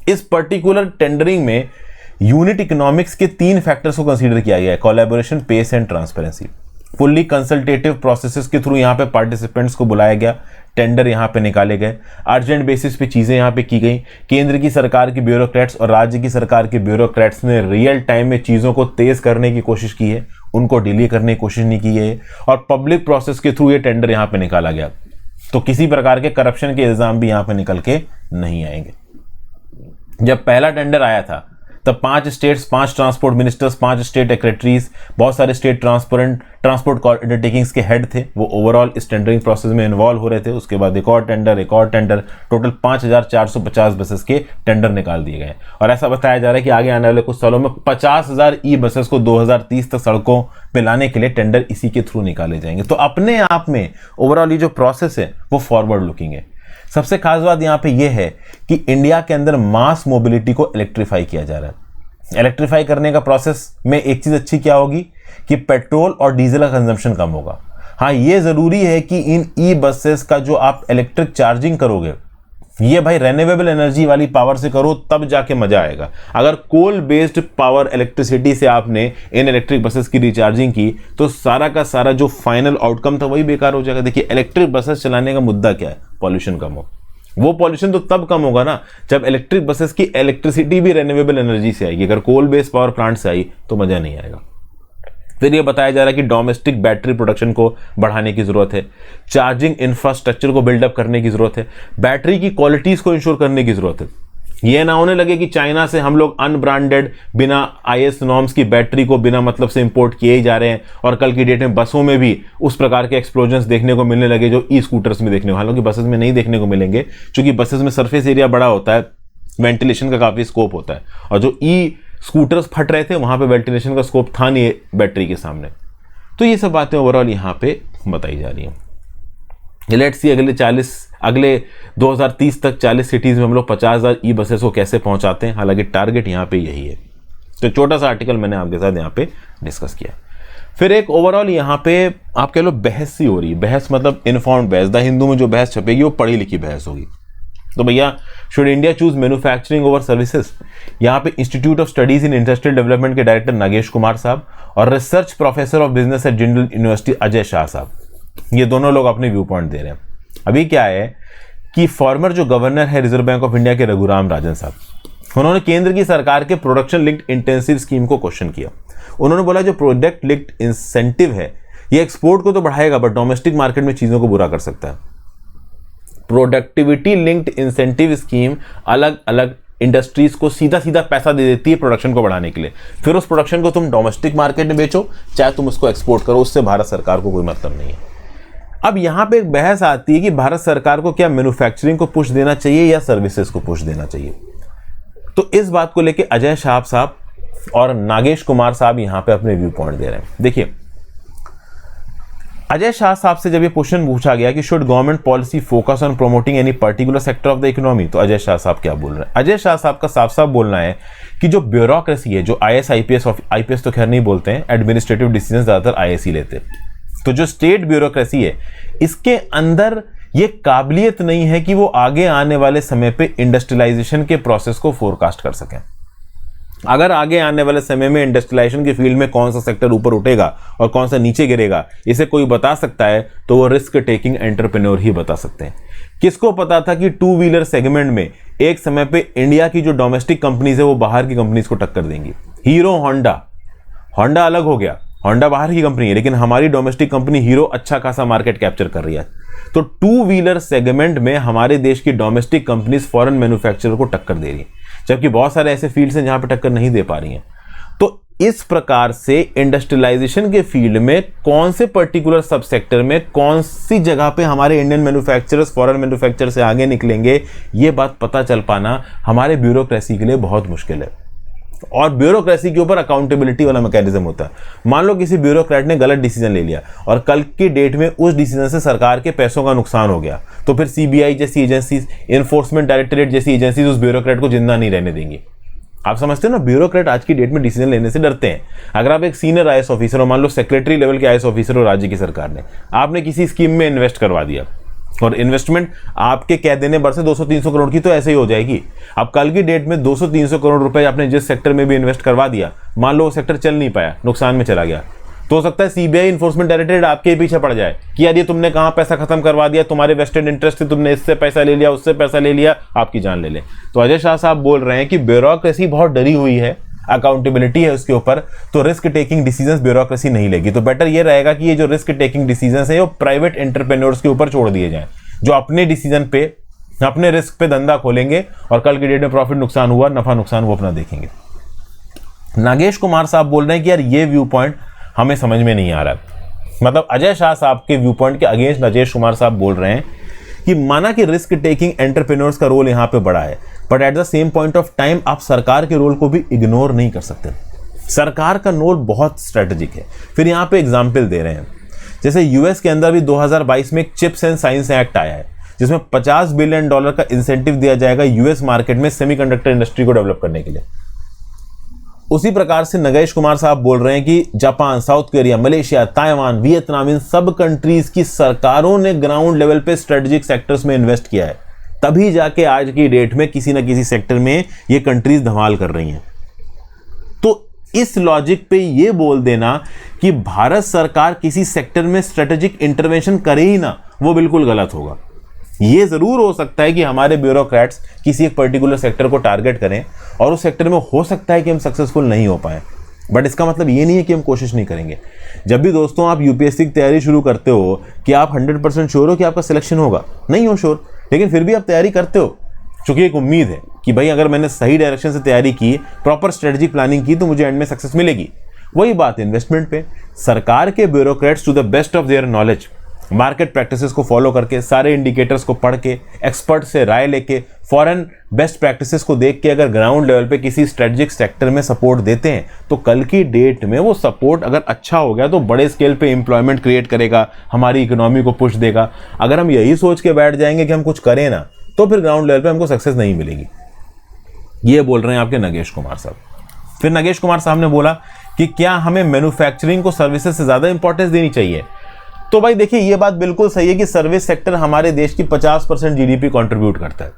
A: इस पर्टिकुलर टेंडरिंग में यूनिट इकोनॉमिक्स के 3 फैक्टर्स को कंसीडर किया गया है, collaboration, pace and transparency. Fully consultative processes के थ्रू यहाँ पे पार्टिसिपेंट्स को बुलाया गया, टेंडर यहाँ पे निकाले गए, अर्जेंट बेसिस पे चीजें यहाँ पे की गई। केंद्र की सरकार के ब्यूरोक्रेट्स और राज्य की सरकार के ब्यूरोक्रेट्स ने रियल टाइम में चीजों को तेज करने की कोशिश की है, उनको डिले करने की कोशिश नहीं की है, और पब्लिक प्रोसेस के थ्रू ये टेंडर यहाँ पे निकाला गया। तो किसी प्रकार के करप्शन के इल्जाम भी यहाँ पे निकल के नहीं आएंगे। जब पहला टेंडर आया था तब 5 states, 5 transport ministers, 5 state secretaries, बहुत सारे स्टेट ट्रांसपोर्ट अंडरटेकिंग्स के हेड थे, वो ओवरऑल इस टेंडरिंग प्रोसेस में इन्वॉल्व हो रहे थे। उसके बाद एक और टेंडर, टोटल 5,450 बसेस के टेंडर निकाल दिए गए। और ऐसा बताया जा रहा है कि आगे आने वाले कुछ सालों में 50,000 ई बसेस को 2030 तक सड़कों पे लाने के लिए टेंडर इसी के थ्रू निकाले जाएंगे। तो अपने आप में ओवरऑल ये जो प्रोसेस है वो फॉरवर्ड लुकिंग है। सबसे खास बात यहां पे ये है कि इंडिया के अंदर मास मोबिलिटी को इलेक्ट्रीफाई किया जा रहा है। इलेक्ट्रीफाई करने का प्रोसेस में एक चीज अच्छी क्या होगी कि पेट्रोल और डीजल का कंजम्पशन कम होगा। हाँ, ये जरूरी है कि इन ई बसेस का जो आप इलेक्ट्रिक चार्जिंग करोगे ये भाई रेन्यूएबल एनर्जी वाली पावर से करो तब जाके मजा आएगा। अगर कोल बेस्ड पावर इलेक्ट्रिसिटी से आपने इन इलेक्ट्रिक बसेस की रिचार्जिंग की तो सारा का सारा जो फाइनल आउटकम था वही बेकार हो जाएगा। देखिए इलेक्ट्रिक बसेस चलाने का मुद्दा क्या है, पॉल्यूशन कम हो। वो पॉल्यूशन तो तब कम होगा ना जब इलेक्ट्रिक बसेस की इलेक्ट्रिसिटी भी रेन्यूएबल एनर्जी से आएगी। अगर कोल बेस्ड पावर प्लांट से आई तो मजा नहीं आएगा। फिर ये बताया जा रहा है कि डोमेस्टिक बैटरी प्रोडक्शन को बढ़ाने की जरूरत है, चार्जिंग इंफ्रास्ट्रक्चर को बिल्डअप करने की जरूरत है, बैटरी की क्वालिटीज को इंश्योर करने की जरूरत है। ये ना होने लगे कि चाइना से हम लोग अनब्रांडेड बिना आईएस नॉर्म्स की बैटरी को बिना मतलब से इंपोर्ट किए ही जा रहे हैं और कल की डेट में बसों में भी उस प्रकार के एक्सप्लोजन्स देखने को मिलने लगे जो ई स्कूटर्स में देखने को, हालांकि बसेस में नहीं देखने को मिलेंगे क्योंकि बसेस में सरफेस एरिया बड़ा होता है, वेंटिलेशन का काफी स्कोप होता है, और जो ई स्कूटर्स फट रहे थे वहां पे वेंटिलेशन का स्कोप था नहीं बैटरी के सामने। तो ये सब बातें ओवरऑल यहां पे बताई जा रही हैं। लेट्स सी अगले 2030 तक 40 सिटीज में हम लोग 50,000 ई बसेस को कैसे पहुंचाते हैं, हालांकि टारगेट यहां पे यही है। तो छोटा सा आर्टिकल मैंने आपके साथ यहां पे डिस्कस किया। फिर एक ओवरऑल यहां पे आप कह लो बहस सी हो रही है, बहस मतलब इन्फॉर्म्ड बहस। द हिंदू में जो बहस छपेगी वो पढ़ी लिखी बहस होगी। तो भैया should India choose manufacturing over services, यहाँ पे institute of studies in industrial development के डायरेक्टर नागेश कुमार साहब और research professor of business at general university Ajay Shah साहब, ये दोनों लोग अपने व्यू पॉइंट दे रहे हैं। अभी क्या है कि फॉर्मर जो गवर्नर है रिजर्व बैंक ऑफ इंडिया के रघुराम राजन साहब, उन्होंने केंद्र की सरकार के प्रोडक्शन लिंक्ड इंटेंसिव स्कीम को क्वेश्चन किया। उन्होंने बोला जो प्रोडक्ट लिंक्ड इंसेंटिव है ये एक्सपोर्ट को तो बढ़ाएगा बट डोमेस्टिक मार्केट में चीजों को बुरा कर सकता है। प्रोडक्टिविटी लिंक्ड इंसेंटिव स्कीम अलग अलग इंडस्ट्रीज को सीधा सीधा पैसा दे देती है प्रोडक्शन को बढ़ाने के लिए, फिर उस प्रोडक्शन को तुम डोमेस्टिक मार्केट में बेचो चाहे तुम उसको एक्सपोर्ट करो, उससे भारत सरकार को कोई मतलब नहीं है। अब यहां पे एक बहस आती है कि भारत सरकार को क्या मैन्युफैक्चरिंग को पुश देना चाहिए या सर्विसेज को पुश देना चाहिए। तो इस बात को लेकर अजय शाह साहब और नागेश कुमार साहब यहां पे अपने व्यू पॉइंट दे रहे हैं। देखिए अजय शाह साहब से जब ये क्वेश्चन पूछा गया कि should government policy focus on promoting any particular sector of the economy, तो अजय शाह साहब क्या बोल रहे हैं। अजय शाह साहब का साफ साफ बोलना है कि जो ब्यूरोक्रेसी है, जो आईएएस आईपीएस तो खैर नहीं बोलते हैं, एडमिनिस्ट्रेटिव डिसीजन ज्यादातर आईएएस ही लेते हैं, तो जो स्टेट ब्यूरोक्रेसी है इसके अंदर ये काबिलियत नहीं है कि वो आगे आने वाले समय पे इंडस्ट्रियलाइजेशन के प्रोसेस को फोरकास्ट कर सकें। अगर आगे आने वाले समय में इंडस्ट्रियलाइजेशन की फील्ड में कौन सा सेक्टर ऊपर उठेगा और कौन सा नीचे गिरेगा इसे कोई बता सकता है तो वो रिस्क टेकिंग एंटरप्रेन्योर ही बता सकते हैं। किसको पता था कि टू व्हीलर सेगमेंट में एक समय पे इंडिया की जो डोमेस्टिक कंपनीज है वो बाहर की कंपनीज को टक्कर देंगी। हीरो होंडा अलग हो गया, होंडा बाहर की कंपनी है लेकिन हमारी डोमेस्टिक कंपनी हीरो अच्छा खासा मार्केट कैप्चर कर रही है। तो टू व्हीलर सेगमेंट में हमारे देश की डोमेस्टिक कंपनीज फॉरेन मैन्युफैक्चरर को टक्कर दे रही है, जबकि बहुत सारे ऐसे फील्ड्स हैं जहां पे टक्कर नहीं दे पा रही हैं। तो इस प्रकार से इंडस्ट्रियलाइजेशन के फील्ड में कौन से पर्टिकुलर सब सेक्टर में कौन सी जगह पे हमारे इंडियन मैन्युफैक्चरर्स फॉरेन मैन्युफैक्चरर से आगे निकलेंगे, ये बात पता चल पाना हमारे ब्यूरोक्रेसी के लिए बहुत मुश्किल है। और ब्यूरोक्रेसी के ऊपर अकाउंटेबिलिटी वाला मैकेनिज्म होता है। मान लो किसी ब्यूरोक्रेट ने गलत डिसीजन ले लिया और कल की डेट में उस डिसीजन से सरकार के पैसों का नुकसान हो गया, तो फिर सीबीआई जैसी एजेंसीज, एनफोर्समेंट डायरेक्टरेट जैसी एजेंसीज उस ब्यूरोक्रेट को जिंदा नहीं रहने देंगी। आप समझते हो ना, ब्यूरोक्रेट आज की डेट में डिसीजन लेने से डरते हैं। अगर आप एक सीनियर आईएएस ऑफिसर हो, मान लो सेक्रेटरी लेवल के आईएएस ऑफिसर हो राज्य की सरकार ने, आपने किसी स्कीम में इन्वेस्ट करवा दिया और इन्वेस्टमेंट आपके कह देने भर से 200-300 करोड़ की तो ऐसे ही हो जाएगी। अब कल की डेट में 200-300 करोड़ रुपए आपने जिस सेक्टर में भी इन्वेस्ट करवा दिया, मान लो वो सेक्टर चल नहीं पाया, नुकसान में चला गया, तो हो सकता है सीबीआई इन्फोर्समेंट डायरेक्टरेट आपके पीछे पड़ जाए कि यार ये तुमने कहां पैसा खत्म करवा दिया, तुम्हारे वेस्टेड इंटरेस्ट से तुमने इससे पैसा ले लिया, उससे पैसा ले लिया, आपकी जान ले ले। तो अजय शाह साहब बोल रहे हैं कि ब्यूरोक्रेसी बहुत डरी हुई है, अकाउंटेबिलिटी है उसके ऊपर, तो रिस्क टेकिंग डिसीजंस ब्यूरोक्रेसी नहीं लेगी। तो बेटर ये रहेगा कि ये जो रिस्क टेकिंग डिसीजंस है वो प्राइवेट एंटरप्रेन्योर्स के ऊपर छोड़ दिए जाएं, जो अपने डिसीजन पे अपने रिस्क पे धंधा खोलेंगे और कल की डेट में प्रॉफिट नुकसान हुआ, नफा नुकसान वो अपना देखेंगे। नागेश कुमार साहब बोल रहे हैं कि यार ये व्यू पॉइंट हमें समझ में नहीं आ रहा है। मतलब अजय शाह साहब के व्यू पॉइंट के अगेंस्ट नागेश कुमार साहब बोल रहे हैं कि माना कि रिस्क टेकिंग एंटरप्रेन्योर्स का रोल यहां पे बड़ा है, but at the same point of time आप सरकार के रोल को भी इग्नोर नहीं कर सकते। सरकार का रोल बहुत स्ट्रेटेजिक है। फिर यहां पे एग्जाम्पल दे रहे हैं, जैसे यूएस के अंदर भी 2022 में एक चिप्स एंड साइंस एक्ट आया है जिसमें $50 बिलियन का इंसेंटिव दिया जाएगा यूएस मार्केट में सेमीकंडक्टर इंडस्ट्री को डेवलप करने के लिए। उसी प्रकार से नागेश कुमार साहब बोल रहे हैं कि Japan, South Korea, Malaysia, Taiwan, Vietnam, इन सब कंट्रीज की सरकारों ने ग्राउंड लेवल पे स्ट्रेटेजिक सेक्टर्स में इन्वेस्ट किया है। तभी जाके आज की डेट में किसी ना किसी सेक्टर में ये कंट्रीज धमाल कर रही हैं। तो इस लॉजिक पे ये बोल देना कि भारत सरकार किसी सेक्टर में स्ट्रेटेजिक इंटरवेंशन करे ही ना, वो बिल्कुल गलत होगा। ये जरूर हो सकता है कि हमारे ब्यूरोक्रेट्स किसी एक पर्टिकुलर सेक्टर को टारगेट करें और उस सेक्टर में हो सकता है कि हम सक्सेसफुल नहीं हो पाए, बट इसका मतलब ये नहीं है कि हम कोशिश नहीं करेंगे। जब भी दोस्तों आप यूपीएससी की तैयारी शुरू करते हो, कि आप 100% श्योर हो कि आपका सिलेक्शन होगा? नहीं हो श्योर, लेकिन फिर भी आप तैयारी करते हो, क्योंकि एक उम्मीद है कि भाई अगर मैंने सही डायरेक्शन से तैयारी की, प्रॉपर स्ट्रेटेजिक प्लानिंग की, तो मुझे एंड में सक्सेस मिलेगी। वही बात इन्वेस्टमेंट पे, सरकार के bureaucrats to the best of their knowledge market practices को फॉलो करके, सारे इंडिकेटर्स को पढ़ के, एक्सपर्ट से राय लेके, फॉरेन बेस्ट प्रैक्टिसेस को देख के अगर ग्राउंड लेवल पे किसी स्ट्रेटेजिक सेक्टर में सपोर्ट देते हैं, तो कल की डेट में वो सपोर्ट अगर अच्छा हो गया तो बड़े स्केल पे एम्प्लॉयमेंट क्रिएट करेगा, हमारी इकोनॉमी को पुश देगा। अगर हम यही सोच के बैठ जाएंगे कि हम कुछ करें ना, तो फिर ग्राउंड लेवल पे हमको सक्सेस नहीं मिलेगी। ये बोल रहे हैं आपके नगेश कुमार साहब। फिर नगेश कुमार साहब ने बोला कि क्या हमें मैन्युफैक्चरिंग को सर्विसेज से ज्यादा इंपॉर्टेंस देनी चाहिए? तो भाई देखिए, ये बात बिल्कुल सही है कि सर्विस सेक्टर हमारे देश की 50% जीडीपी कंट्रीब्यूट करता है,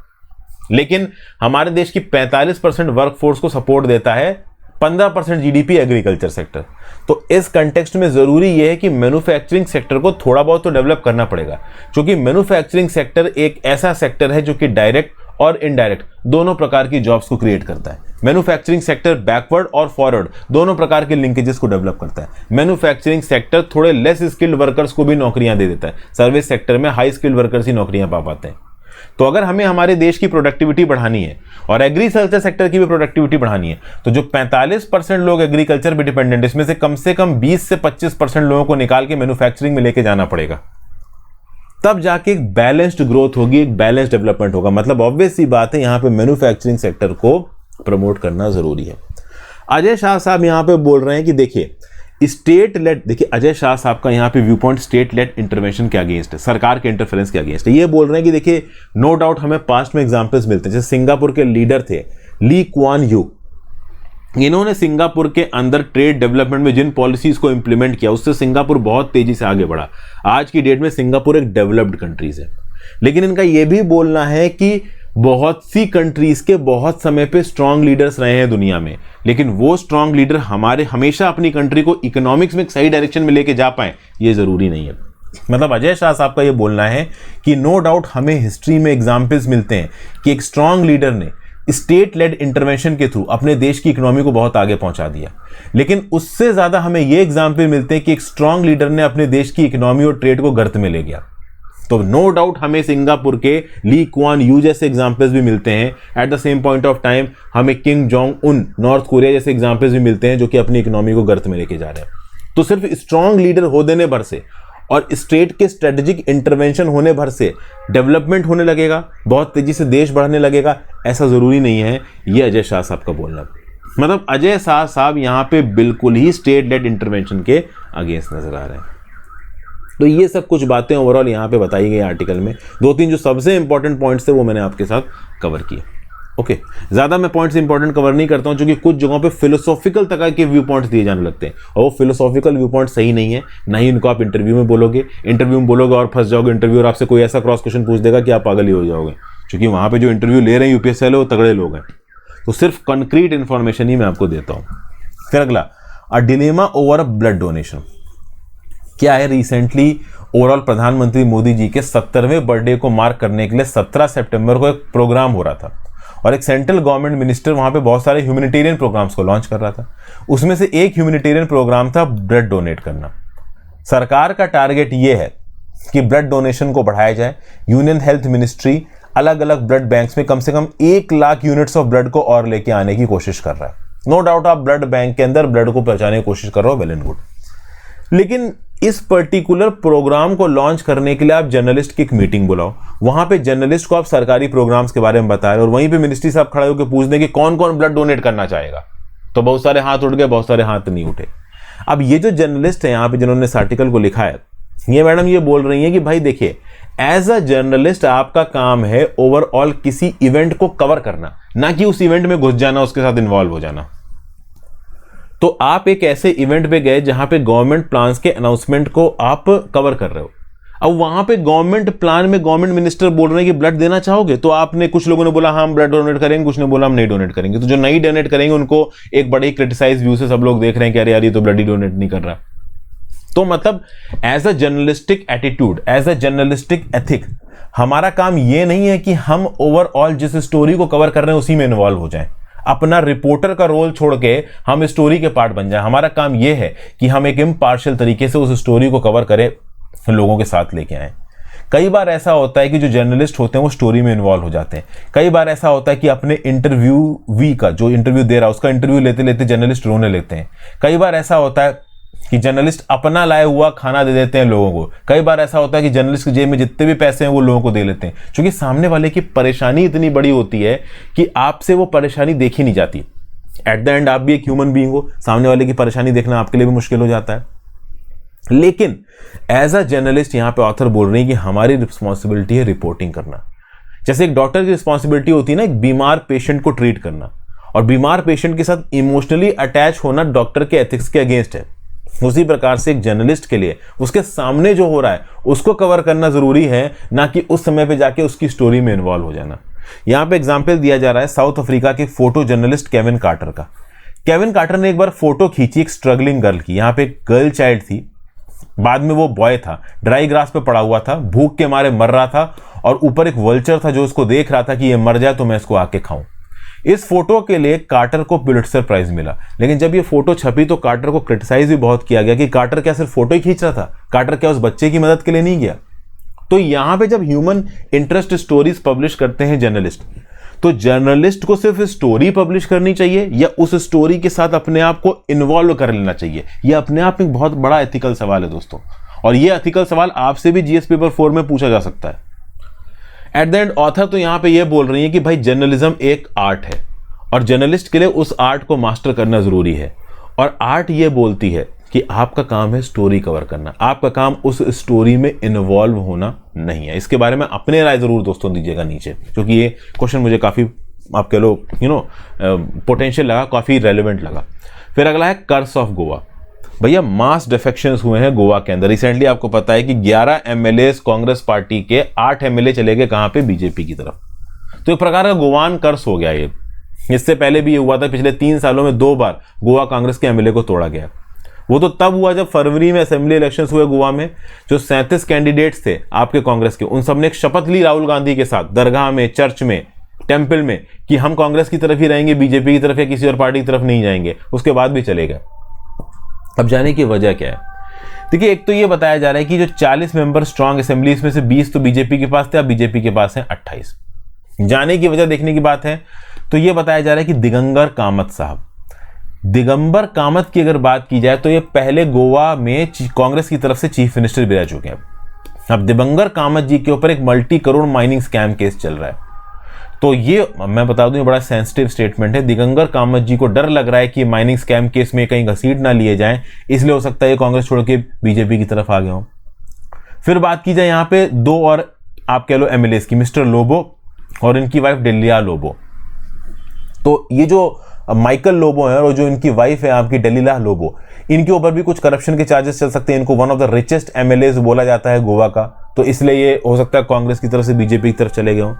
A: लेकिन हमारे देश की 45% वर्कफोर्स को सपोर्ट देता है 15% जीडीपी एग्रीकल्चर सेक्टर। तो इस कंटेक्स्ट में जरूरी यह है कि मैन्युफैक्चरिंग सेक्टर को थोड़ा बहुत तो डेवलप करना पड़ेगा, क्योंकि मैन्युफैक्चरिंग सेक्टर एक ऐसा सेक्टर है जो कि डायरेक्ट और इनडायरेक्ट दोनों प्रकार की जॉब्स को क्रिएट करता है। मैन्युफैक्चरिंग सेक्टर बैकवर्ड और फॉरवर्ड दोनों प्रकार के लिंकेजेस को डेवलप करता है। मैन्युफैक्चरिंग सेक्टर थोड़े लेस स्किल्ड वर्कर्स को भी नौकरियां दे देता है, सर्विस सेक्टर में हाई स्किल्ड वर्कर्स ही नौकरियां पा पाते हैं। तो अगर हमें हमारे देश की प्रोडक्टिविटी बढ़ानी है और एग्रीकल्चर सेक्टर की भी प्रोडक्टिविटी बढ़ानी है, तो जो 45% लोग एग्रीकल्चर पे डिपेंडेंट, इसमें से कम 20 से 25% लोगों को निकाल के मैन्युफैक्चरिंग में लेके जाना पड़ेगा। तब जाके एक बैलेंस्ड ग्रोथ होगी, एक बैलेंस्ड डेवलपमेंट होगा। मतलब ऑब्वियस सी बात है, यहां पे मैन्युफैक्चरिंग सेक्टर को प्रमोट करना जरूरी है। अजय शाह साहब यहां पे बोल रहे हैं कि देखिए स्टेट लेड, देखिए अजय शाह साहब का यहाँ पे view point state lead intervention के अगेंस्ट है, सरकार के इंटरफेरेंस के अगेंस्ट है। ये बोल रहे हैं कि देखिए नो डाउट हमें पास्ट में एग्जांपल्स मिलते हैं, जैसे सिंगापुर के लीडर थे ली कुआन यू, इन्होंने सिंगापुर के अंदर ट्रेड डेवलपमेंट में जिन पॉलिसीज को इंप्लीमेंट किया, उससे सिंगापुर बहुत तेजी से आगे बढ़ा। आज की डेट में सिंगापुर एक डेवलप्ड कंट्रीज है, लेकिन इनका यह भी बोलना है कि बहुत सी कंट्रीज के बहुत समय पे स्ट्रांग लीडर्स रहे हैं दुनिया में, लेकिन वो स्ट्रांग लीडर हमारे हमेशा अपनी कंट्री को इकोनॉमिक्स में एक सही डायरेक्शन में लेके जा पाए, ये जरूरी नहीं है। मतलब अजय शाह साहब का ये बोलना है कि नो डाउट हमें हिस्ट्री में एग्जाम्पल्स मिलते हैं कि एक स्ट्रांग लीडर ने स्टेट लेड इंटरवेंशन के थ्रू अपने देश की इकोनॉमी को बहुत आगे पहुंचा दिया, लेकिन उससे ज्यादा हमें ये एग्जाम्पल मिलते हैं कि एक स्ट्रांग लीडर ने अपने देश की इकोनॉमी और ट्रेड को गर्त में ले गया। तो नो डाउट हमें सिंगापुर के ली कुआन यू जैसे एग्जाम्पल्स भी मिलते हैं। At the same point of time हमें Kim Jong Un North Korea जैसे एग्जाम्पल्स भी मिलते हैं, जो कि अपनी इकोनॉमी को गर्त में लेके जा रहे हैं। तो सिर्फ स्ट्रांग लीडर हो देने भर से और स्टेट के स्ट्रेटेजिक इंटरवेंशन होने भर से डेवलपमेंट होने लगेगा, बहुत तेजी से देश बढ़ने लगेगा, ऐसा जरूरी नहीं है। ये अजय शाह साहब का बोलना, मतलब अजय शाह साहब यहां पे बिल्कुल ही स्टेट लेड इंटरवेंशन के अगेंस्ट नजर आ रहे हैं। तो ये सब कुछ बातें ओवरऑल यहाँ पे बताई गई आर्टिकल में। 2-3 जो सबसे इंपॉर्टेंट पॉइंट्स थे वो मैंने आपके साथ कवर किए। ओके, ज़्यादा मैं पॉइंट्स इंपॉर्टेंट कवर नहीं करता हूँ, क्योंकि कुछ जगहों पे फिलोसॉफिकल तरह के व्यू पॉइंट्स दिए जाने लगते हैं और वो फिलोसॉफिकल व्यू पॉइंट सही नहीं है, ना ही उनको आप इंटरव्यू में बोलोगे। इंटरव्यू में बोलोगे और फंस जाओगे, इंटरव्यूअर आपसे कोई ऐसा क्रॉस क्वेश्चन पूछ देगा कि आप पागल ही हो जाओगे, क्योंकि वहाँ पे जो इंटरव्यू ले रहे हैं यूपीएससी वाले वो तगड़े लोग हैं। तो सिर्फ कंक्रीट इन्फॉर्मेशन ही मैं आपको देता हूँ। फिर अगला, a dilemma over a blood donation. क्या है, रिसेंटली ओवरऑल प्रधानमंत्री मोदी जी के 70वें बर्थडे को मार्क करने के लिए 17 सितंबर को एक प्रोग्राम हो रहा था और एक सेंट्रल गवर्नमेंट मिनिस्टर वहां पे बहुत सारे ह्यूमैनिटेरियन प्रोग्राम्स को लॉन्च कर रहा था। उसमें से एक ह्यूमैनिटेरियन प्रोग्राम था ब्लड डोनेट करना। सरकार का टारगेट ये है कि ब्लड डोनेशन को बढ़ाया जाए। यूनियन हेल्थ मिनिस्ट्री अलग अलग ब्लड बैंक्स में कम से कम 1 लाख यूनिट्स ऑफ ब्लड को और लेके आने की कोशिश कर रहा है। नो डाउट आप ब्लड बैंक के अंदर ब्लड को पहुंचाने की कोशिश कर रहे हो, वेल एंड गुड, लेकिन इस पर्टिकुलर प्रोग्राम को लॉन्च करने के लिए आप जर्नलिस्ट की एक मीटिंग बुलाओ, वहां पे जर्नलिस्ट को आप सरकारी प्रोग्राम्स के बारे में बताएं और वहीं पे मिनिस्ट्री साहब खड़े होकर पूछ दें कि कौन कौन ब्लड डोनेट करना चाहेगा। तो बहुत सारे हाथ उठ गए, बहुत सारे हाथ नहीं उठे। अब ये जो जर्नलिस्ट है यहाँ पे जिन्होंने इस आर्टिकल को लिखा है, ये मैडम ये बोल रही है कि भाई देखिए, एज अ जर्नलिस्ट आपका काम है ओवरऑल किसी इवेंट को कवर करना, ना कि उस इवेंट में घुस जाना, उसके साथ इन्वॉल्व हो जाना। तो आप एक ऐसे इवेंट पे गए जहां पे गवर्नमेंट प्लान्स के अनाउंसमेंट को आप कवर कर रहे हो। अब वहां पे गवर्नमेंट प्लान में गवर्नमेंट मिनिस्टर बोल रहे हैं कि ब्लड देना चाहोगे, तो आपने, कुछ लोगों ने बोला हाँ हम ब्लड डोनेट करेंगे, कुछ ने बोला हम नहीं डोनेट करेंगे। तो जो नहीं डोनेट करेंगे उनको एक बड़े क्रिटिसाइज व्यू से सब लोग देख रहे हैं कि अरे यार ये तो ब्लड ही डोनेट नहीं कर रहा। तो मतलब as a journalistic attitude, as a journalistic ethic, हमारा काम ये नहीं है कि हम ओवरऑल जिस स्टोरी को कवर कर रहे हैं उसी में इन्वॉल्व हो जाएं, अपना रिपोर्टर का रोल छोड़ के हम स्टोरी के पार्ट बन जाएं। हमारा काम यह है कि हम एक इम्पार्शियल तरीके से उस स्टोरी को कवर करें, लोगों के साथ लेके आए। कई बार ऐसा होता है कि जो जर्नलिस्ट होते हैं वो स्टोरी में इन्वॉल्व हो जाते हैं। कई बार ऐसा होता है कि अपने इंटरव्यूवी का, जो इंटरव्यू दे रहा है उसका इंटरव्यू लेते लेते जर्नलिस्ट रोने लेते हैं। कई बार ऐसा होता है कि जर्नलिस्ट अपना लाया हुआ खाना दे देते हैं लोगों को। कई बार ऐसा होता है कि जर्नलिस्ट की जेब में जितने भी पैसे हैं वो लोगों को दे लेते हैं, क्योंकि सामने वाले की परेशानी इतनी बड़ी होती है कि आपसे वो परेशानी देखी नहीं जाती। एट द एंड आप भी एक ह्यूमन बीइंग हो, सामने वाले की परेशानी देखना आपके लिए भी मुश्किल हो जाता है। लेकिन एज अ जर्नलिस्ट यहां पे ऑथर बोल रही है कि हमारी रिस्पॉन्सिबिलिटी है रिपोर्टिंग करना। जैसे एक डॉक्टर की रिस्पॉन्सिबिलिटी होती है ना एक बीमार पेशेंट को ट्रीट करना, और बीमार पेशेंट के साथ इमोशनली अटैच होना डॉक्टर के एथिक्स के अगेंस्ट है। उसी प्रकार से एक जर्नलिस्ट के लिए उसके सामने जो हो रहा है उसको कवर करना जरूरी है, ना कि उस समय पे जाके उसकी स्टोरी में इन्वॉल्व हो जाना। यहां पे एग्जांपल दिया जा रहा है साउथ अफ्रीका के फोटो जर्नलिस्ट केविन कार्टर का। केविन कार्टर ने एक बार फोटो खींची एक स्ट्रगलिंग गर्ल की। यहां पे एक गर्ल चाइल्ड थी, बाद में वो बॉय था, ड्राई ग्रास पे पड़ा हुआ था, भूख के मारे मर रहा था, और ऊपर एक वल्चर था जो उसको देख रहा था कि ये मर जाए तो मैं इसको आके खाऊं। इस फोटो के लिए कार्टर को पुलित्जर प्राइज मिला। लेकिन जब ये फोटो छपी तो कार्टर को क्रिटिसाइज भी बहुत किया गया कि कार्टर क्या सिर्फ फोटो ही खींच रहा था, कार्टर क्या उस बच्चे की मदद के लिए नहीं गया। तो यहां पे जब ह्यूमन इंटरेस्ट स्टोरीज पब्लिश करते हैं जर्नलिस्ट, तो जर्नलिस्ट को सिर्फ स्टोरी पब्लिश करनी चाहिए या उस स्टोरी के साथ अपने आप को इन्वॉल्व कर लेना चाहिए? यह अपने आप में बहुत बड़ा एथिकल सवाल है दोस्तों, और यह एथिकल सवाल आपसे भी जीएस पेपर 4 में पूछा जा सकता है। एट द एंड ऑथर तो यहां पे यह बोल रही है कि भाई जर्नलिज्म एक आर्ट है, और जर्नलिस्ट के लिए उस आर्ट को मास्टर करना जरूरी है। और आर्ट ये बोलती है कि आपका काम है स्टोरी कवर करना, आपका काम उस स्टोरी में इन्वॉल्व होना नहीं है। इसके बारे में अपने राय जरूर दोस्तों दीजिएगा नीचे, क्योंकि ये क्वेश्चन मुझे काफी, आप कह लो पोटेंशियल लगा, काफी रेलिवेंट लगा। फिर अगला है कर्स ऑफ गोवा। भैया मास डिफेक्शंस हुए हैं गोवा के अंदर। रिसेंटली आपको पता है कि 11 एमएलए कांग्रेस पार्टी के, 8 एमएलए चले गए कहां पे? बीजेपी की तरफ। तो एक प्रकार का गोवान कर्स हो गया ये। इससे पहले भी ये हुआ था, पिछले 3 सालों में 2 बार गोवा कांग्रेस के एमएलए को तोड़ा गया। वो तो तब हुआ जब फरवरी में असेंबली इलेक्शंस हुए गोवा में। जो 37 कैंडिडेट्स थे आपके कांग्रेस के, उन सब ने एक शपथ ली राहुल गांधी के साथ दरगाह में, चर्च में, टेंपल में, कि हम कांग्रेस की तरफ ही रहेंगे, बीजेपी की तरफ या किसी और पार्टी की तरफ नहीं जाएंगे। उसके बाद भी चले गए। अब जाने की वजह क्या है? देखिए, एक तो ये बताया जा रहा है कि जो 40 मेंबर स्ट्रांग असेंबली, इसमें से 20 तो बीजेपी के पास थे, अब बीजेपी के पास है 28। जाने की वजह देखने की बात है तो ये बताया जा रहा है कि दिगंबर कामत साहब, दिगंबर कामत की अगर बात की जाए तो ये पहले गोवा में कांग्रेस की तरफ से चीफ मिनिस्टर भी रह चुके हैं। अब दिगंबर कामत जी के ऊपर एक multi crore mining scam case चल रहा है। तो ये मैं बता दूं, ये बड़ा सेंसिटिव स्टेटमेंट है। दिगंबर कामत जी को डर लग रहा है कि माइनिंग स्कैम केस में कहीं घसीट ना लिए जाएं, इसलिए हो सकता है ये कांग्रेस छोड़ के बीजेपी की तरफ आ गए हों। फिर बात की जाए यहां पे 2 और आप कह लो एमएलए की, मिस्टर लोबो और इनकी वाइफ डेलिया लोबो। तो ये जो माइकल लोबो है और जो इनकी वाइफ है आपकी डेलिला लोबो, इनके ऊपर भी कुछ करप्शन के चार्जेस चल सकते हैं। इनको one of the richest MLA बोला जाता है गोवा का, तो इसलिए ये हो सकता है कांग्रेस की तरफ से बीजेपी की तरफ चले गए हों।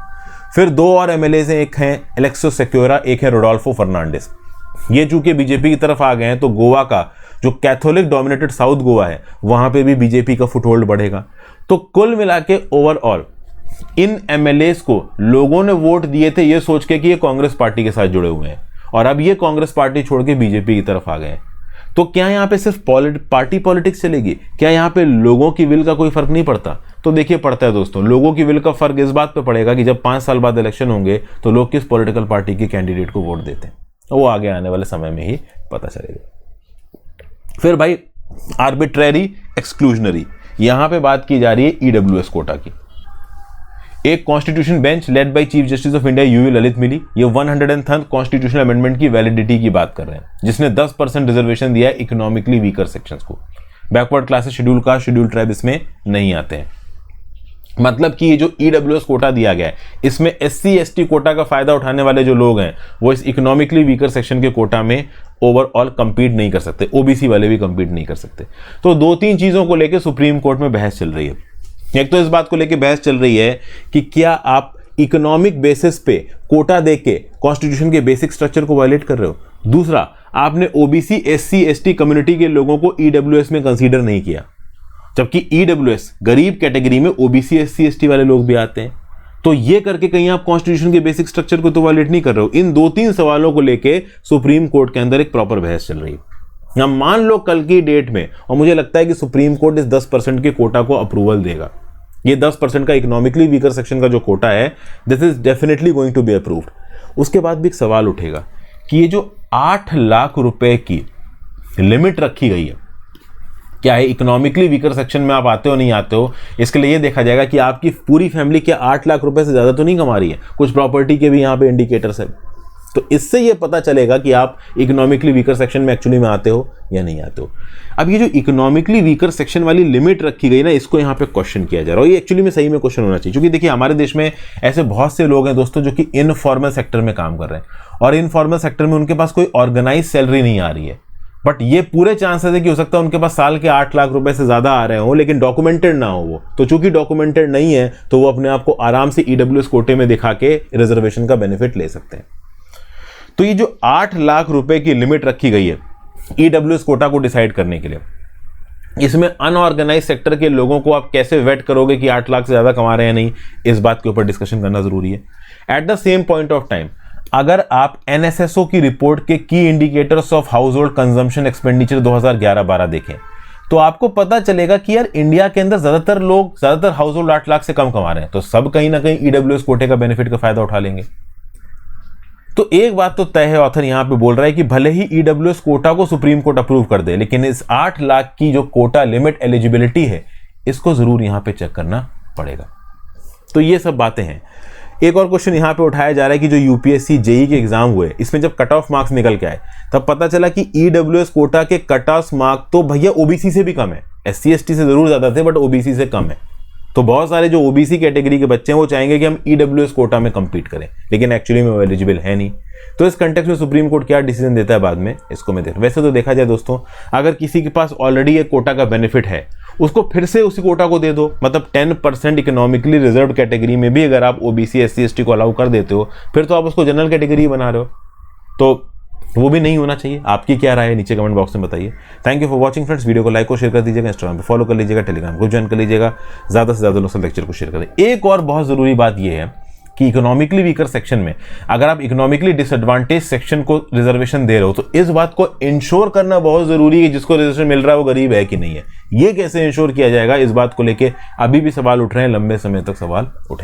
A: फिर 2 और एमएलए हैं, एक हैं एलेक्सो सेक्योरा, एक है रोडोल्फो फर्नांडिस। ये चूंकि बीजेपी की तरफ आ गए हैं तो गोवा का जो कैथोलिक डोमिनेटेड साउथ गोवा है वहां पे भी बीजेपी का फुटहोल्ड बढ़ेगा। तो कुल मिला के ओवरऑल इन एमएलए को लोगों ने वोट दिए थे ये सोच के कि ये कांग्रेस पार्टी के साथ जुड़े हुए हैं, और अब ये कांग्रेस पार्टी छोड़ के बीजेपी की तरफ आ गए हैं। तो क्या यहां पे सिर्फ पार्टी पॉलिटिक्स चलेगी? क्या यहां पे लोगों की विल का कोई फर्क नहीं पड़ता? तो देखिए पड़ता है दोस्तों। लोगों की विल का फर्क इस बात पे पड़ेगा कि जब 5 साल बाद इलेक्शन होंगे तो लोग किस पॉलिटिकल पार्टी के कैंडिडेट को वोट देते हैं, वो आगे आने वाले समय में ही पता चलेगा। फिर भाई आर्बिट्रेरी एक्सक्लूजनरी, यहां पे बात की जा रही है ईडब्ल्यूएस कोटा की। एक constitution bench led by chief justice of India UU Lalit मिली, ये 103 कॉन्स्टिट्यूशनल अमेंडमेंट की वैलिडिटी की बात कर रहे हैं, जिसने 10% रिजर्वेशन दिया है इकोनॉमिकली वीकर सेक्शंस को। Backward classes, schedule caste, schedule tribe इसमें नहीं आते हैं। मतलब कि ये जो ईडब्ल्यूएस कोटा दिया गया है, इसमें एससी एसटी कोटा का फायदा उठाने वाले जो लोग हैं वो इस इकोनॉमिकली वीकर सेक्शन के कोटा में ओवरऑल कंपीट नहीं कर सकते, ओबीसी वाले भी कंपीट नहीं कर सकते। तो 2-3 चीजों को लेकर सुप्रीम कोर्ट में बहस चल रही है। एक तो इस बात को लेकर बहस चल रही है कि क्या आप इकोनॉमिक बेसिस पे कोटा देके कॉन्स्टिट्यूशन के बेसिक स्ट्रक्चर को वायलेट कर रहे हो। दूसरा, आपने ओबीसी एससी एसटी कम्युनिटी के लोगों को ईडब्ल्यूएस में कंसीडर नहीं किया, जबकि ईडब्ल्यूएस गरीब कैटेगरी में ओबीसी एससी एसटी वाले लोग भी आते हैं। तो ये करके कहीं आप कॉन्स्टिट्यूशन के बेसिक स्ट्रक्चर को तो वायलेट नहीं कर रहे हो। इन 2-3 सवालों को लेके सुप्रीम कोर्ट के अंदर एक प्रॉपर बहस चल रही है। अब मान लो कल की डेट में, और मुझे लगता है कि सुप्रीम कोर्ट इस 10% के कोटा को अप्रूवल देगा। ये 10% का इकोनॉमिकली वीकर सेक्शन का जो कोटा है, this is definitely going to be approved. उसके बाद भी एक सवाल उठेगा कि ये जो 8 लाख रुपए की लिमिट रखी गई है, क्या है इकोनॉमिकली वीकर सेक्शन में आप आते हो नहीं आते हो, इसके लिए ये देखा जाएगा कि आपकी पूरी फैमिली क्या 8 लाख रुपए से ज्यादा तो नहीं कमा रही है। कुछ प्रॉपर्टी के भी यहाँ पे इंडिकेटर्स है, तो इससे ये पता चलेगा कि आप इकोनॉमिकली वीकर सेक्शन में एक्चुअली में आते हो या नहीं आते हो। अब ये जो इकोनॉमिकली वीकर सेक्शन वाली लिमिट रखी गई ना, इसको यहाँ पे क्वेश्चन किया जा रहा है। ये एक्चुअली में सही में क्वेश्चन होना चाहिए, क्योंकि देखिए हमारे देश में ऐसे बहुत से लोग हैं दोस्तों जो कि इनफॉर्मल सेक्टर में काम कर रहे हैं, और इनफॉर्मल सेक्टर में उनके पास कोई ऑर्गेनाइज सैलरी नहीं आ रही है, बट ये पूरे चांसेस है कि हो सकता है उनके पास साल के 8 लाख रुपए से ज्यादा आ रहे हो, लेकिन डॉक्यूमेंटेड ना हो वो। तो चूंकि डॉक्यूमेंटेड नहीं है, तो वो अपने आप को आराम से ईडब्ल्यूएस कोटे में दिखा के रिजर्वेशन का बेनिफिट ले सकते हैं। तो ये जो 8 लाख रुपए की लिमिट रखी गई है ईडब्ल्यूएस कोटा को डिसाइड करने के लिए, इसमें अनऑर्गेनाइज सेक्टर के लोगों को आप कैसे वेट करोगे कि 8 लाख से ज्यादा कमा रहे हैं नहीं, इस बात के ऊपर डिस्कशन करना जरूरी है। Eight the same point of time, अगर आप एनएसएसओ की रिपोर्ट के की indicators of house hold consumption expenditure 2011-12 देखें, तो आपको पता चलेगा कि यार इंडिया के अंदर ज्यादातर हाउस होल्ड 8 लाख से कम कमा रहे हैं, तो सब कहीं ना कहीं ईडब्ल्यूएस कोटे का बेनिफिट का फायदा उठा लेंगे। तो एक बात तो तय है, ऑथर यहां पे बोल रहा है कि भले ही ईडब्ल्यूएस कोटा को सुप्रीम कोर्ट अप्रूव कर दे, लेकिन इस 8 लाख की जो कोटा लिमिट एलिजिबिलिटी है, इसको जरूर यहां पे चेक करना पड़ेगा। तो ये सब बातें हैं। एक और क्वेश्चन यहां पे उठाया जा रहा है कि जो यूपीएससी जेई के एग्जाम हुए, इसमें जब कट ऑफ मार्क्स निकल के आए, तब पता चला कि ईडब्ल्यूएस कोटा के कट ऑफ मार्क्स तो भैया ओबीसी से भी कम है। एससी एसटी से जरूर ज्यादा थे, बट ओबीसी से कम है। तो बहुत सारे जो ओबीसी कैटेगरी के बच्चे हैं वो चाहेंगे कि हम ईडब्ल्यूएस कोटा में कंपीट करें, लेकिन एक्चुअली में वो एलिजिबल है नहीं। तो इस कंटेक्स्ट में सुप्रीम कोर्ट क्या डिसीजन देता है बाद में, इसको मैं देख। वैसे तो देखा जाए दोस्तों, अगर किसी के पास ऑलरेडी एक कोटा का बेनिफिट है, उसको फिर से उसी कोटा को दे दो। मतलब 10% इकोनॉमिकली रिजर्व कैटेगरी में भी अगर आप ओबीसी एससी एसटी को अलाउ कर देते हो, फिर तो आप उसको जनरल कैटेगरी बना रहे हो। तो वो भी नहीं होना चाहिए। आपकी क्या राय है, नीचे कमेंट बॉक्स में बताइए। Thank you for watching friends. Video को लाइक और शेयर कर दीजिएगा, इंस्टाग्राम पे फॉलो कर लीजिएगा, टेलीग्राम ग्रुप ज्वाइन कर लीजिएगा, ज्यादा से ज्यादा लोग लेक्चर को शेयर करें। एक और बहुत जरूरी बात यह है कि इकोनॉमिकली वीकर सेक्शन में अगर आप इकोनॉमिकली डिसएडवांटेज सेक्शन को रिजर्वेशन दे रहे हो, तो इस बात को इंश्योर करना बहुत जरूरी है जिसको रिजर्वेशन मिल रहा है वो गरीब है कि नहीं है। ये कैसे इंश्योर किया जाएगा, इस बात को लेके अभी भी सवाल उठ रहे हैं, लंबे समय तक सवाल उठे।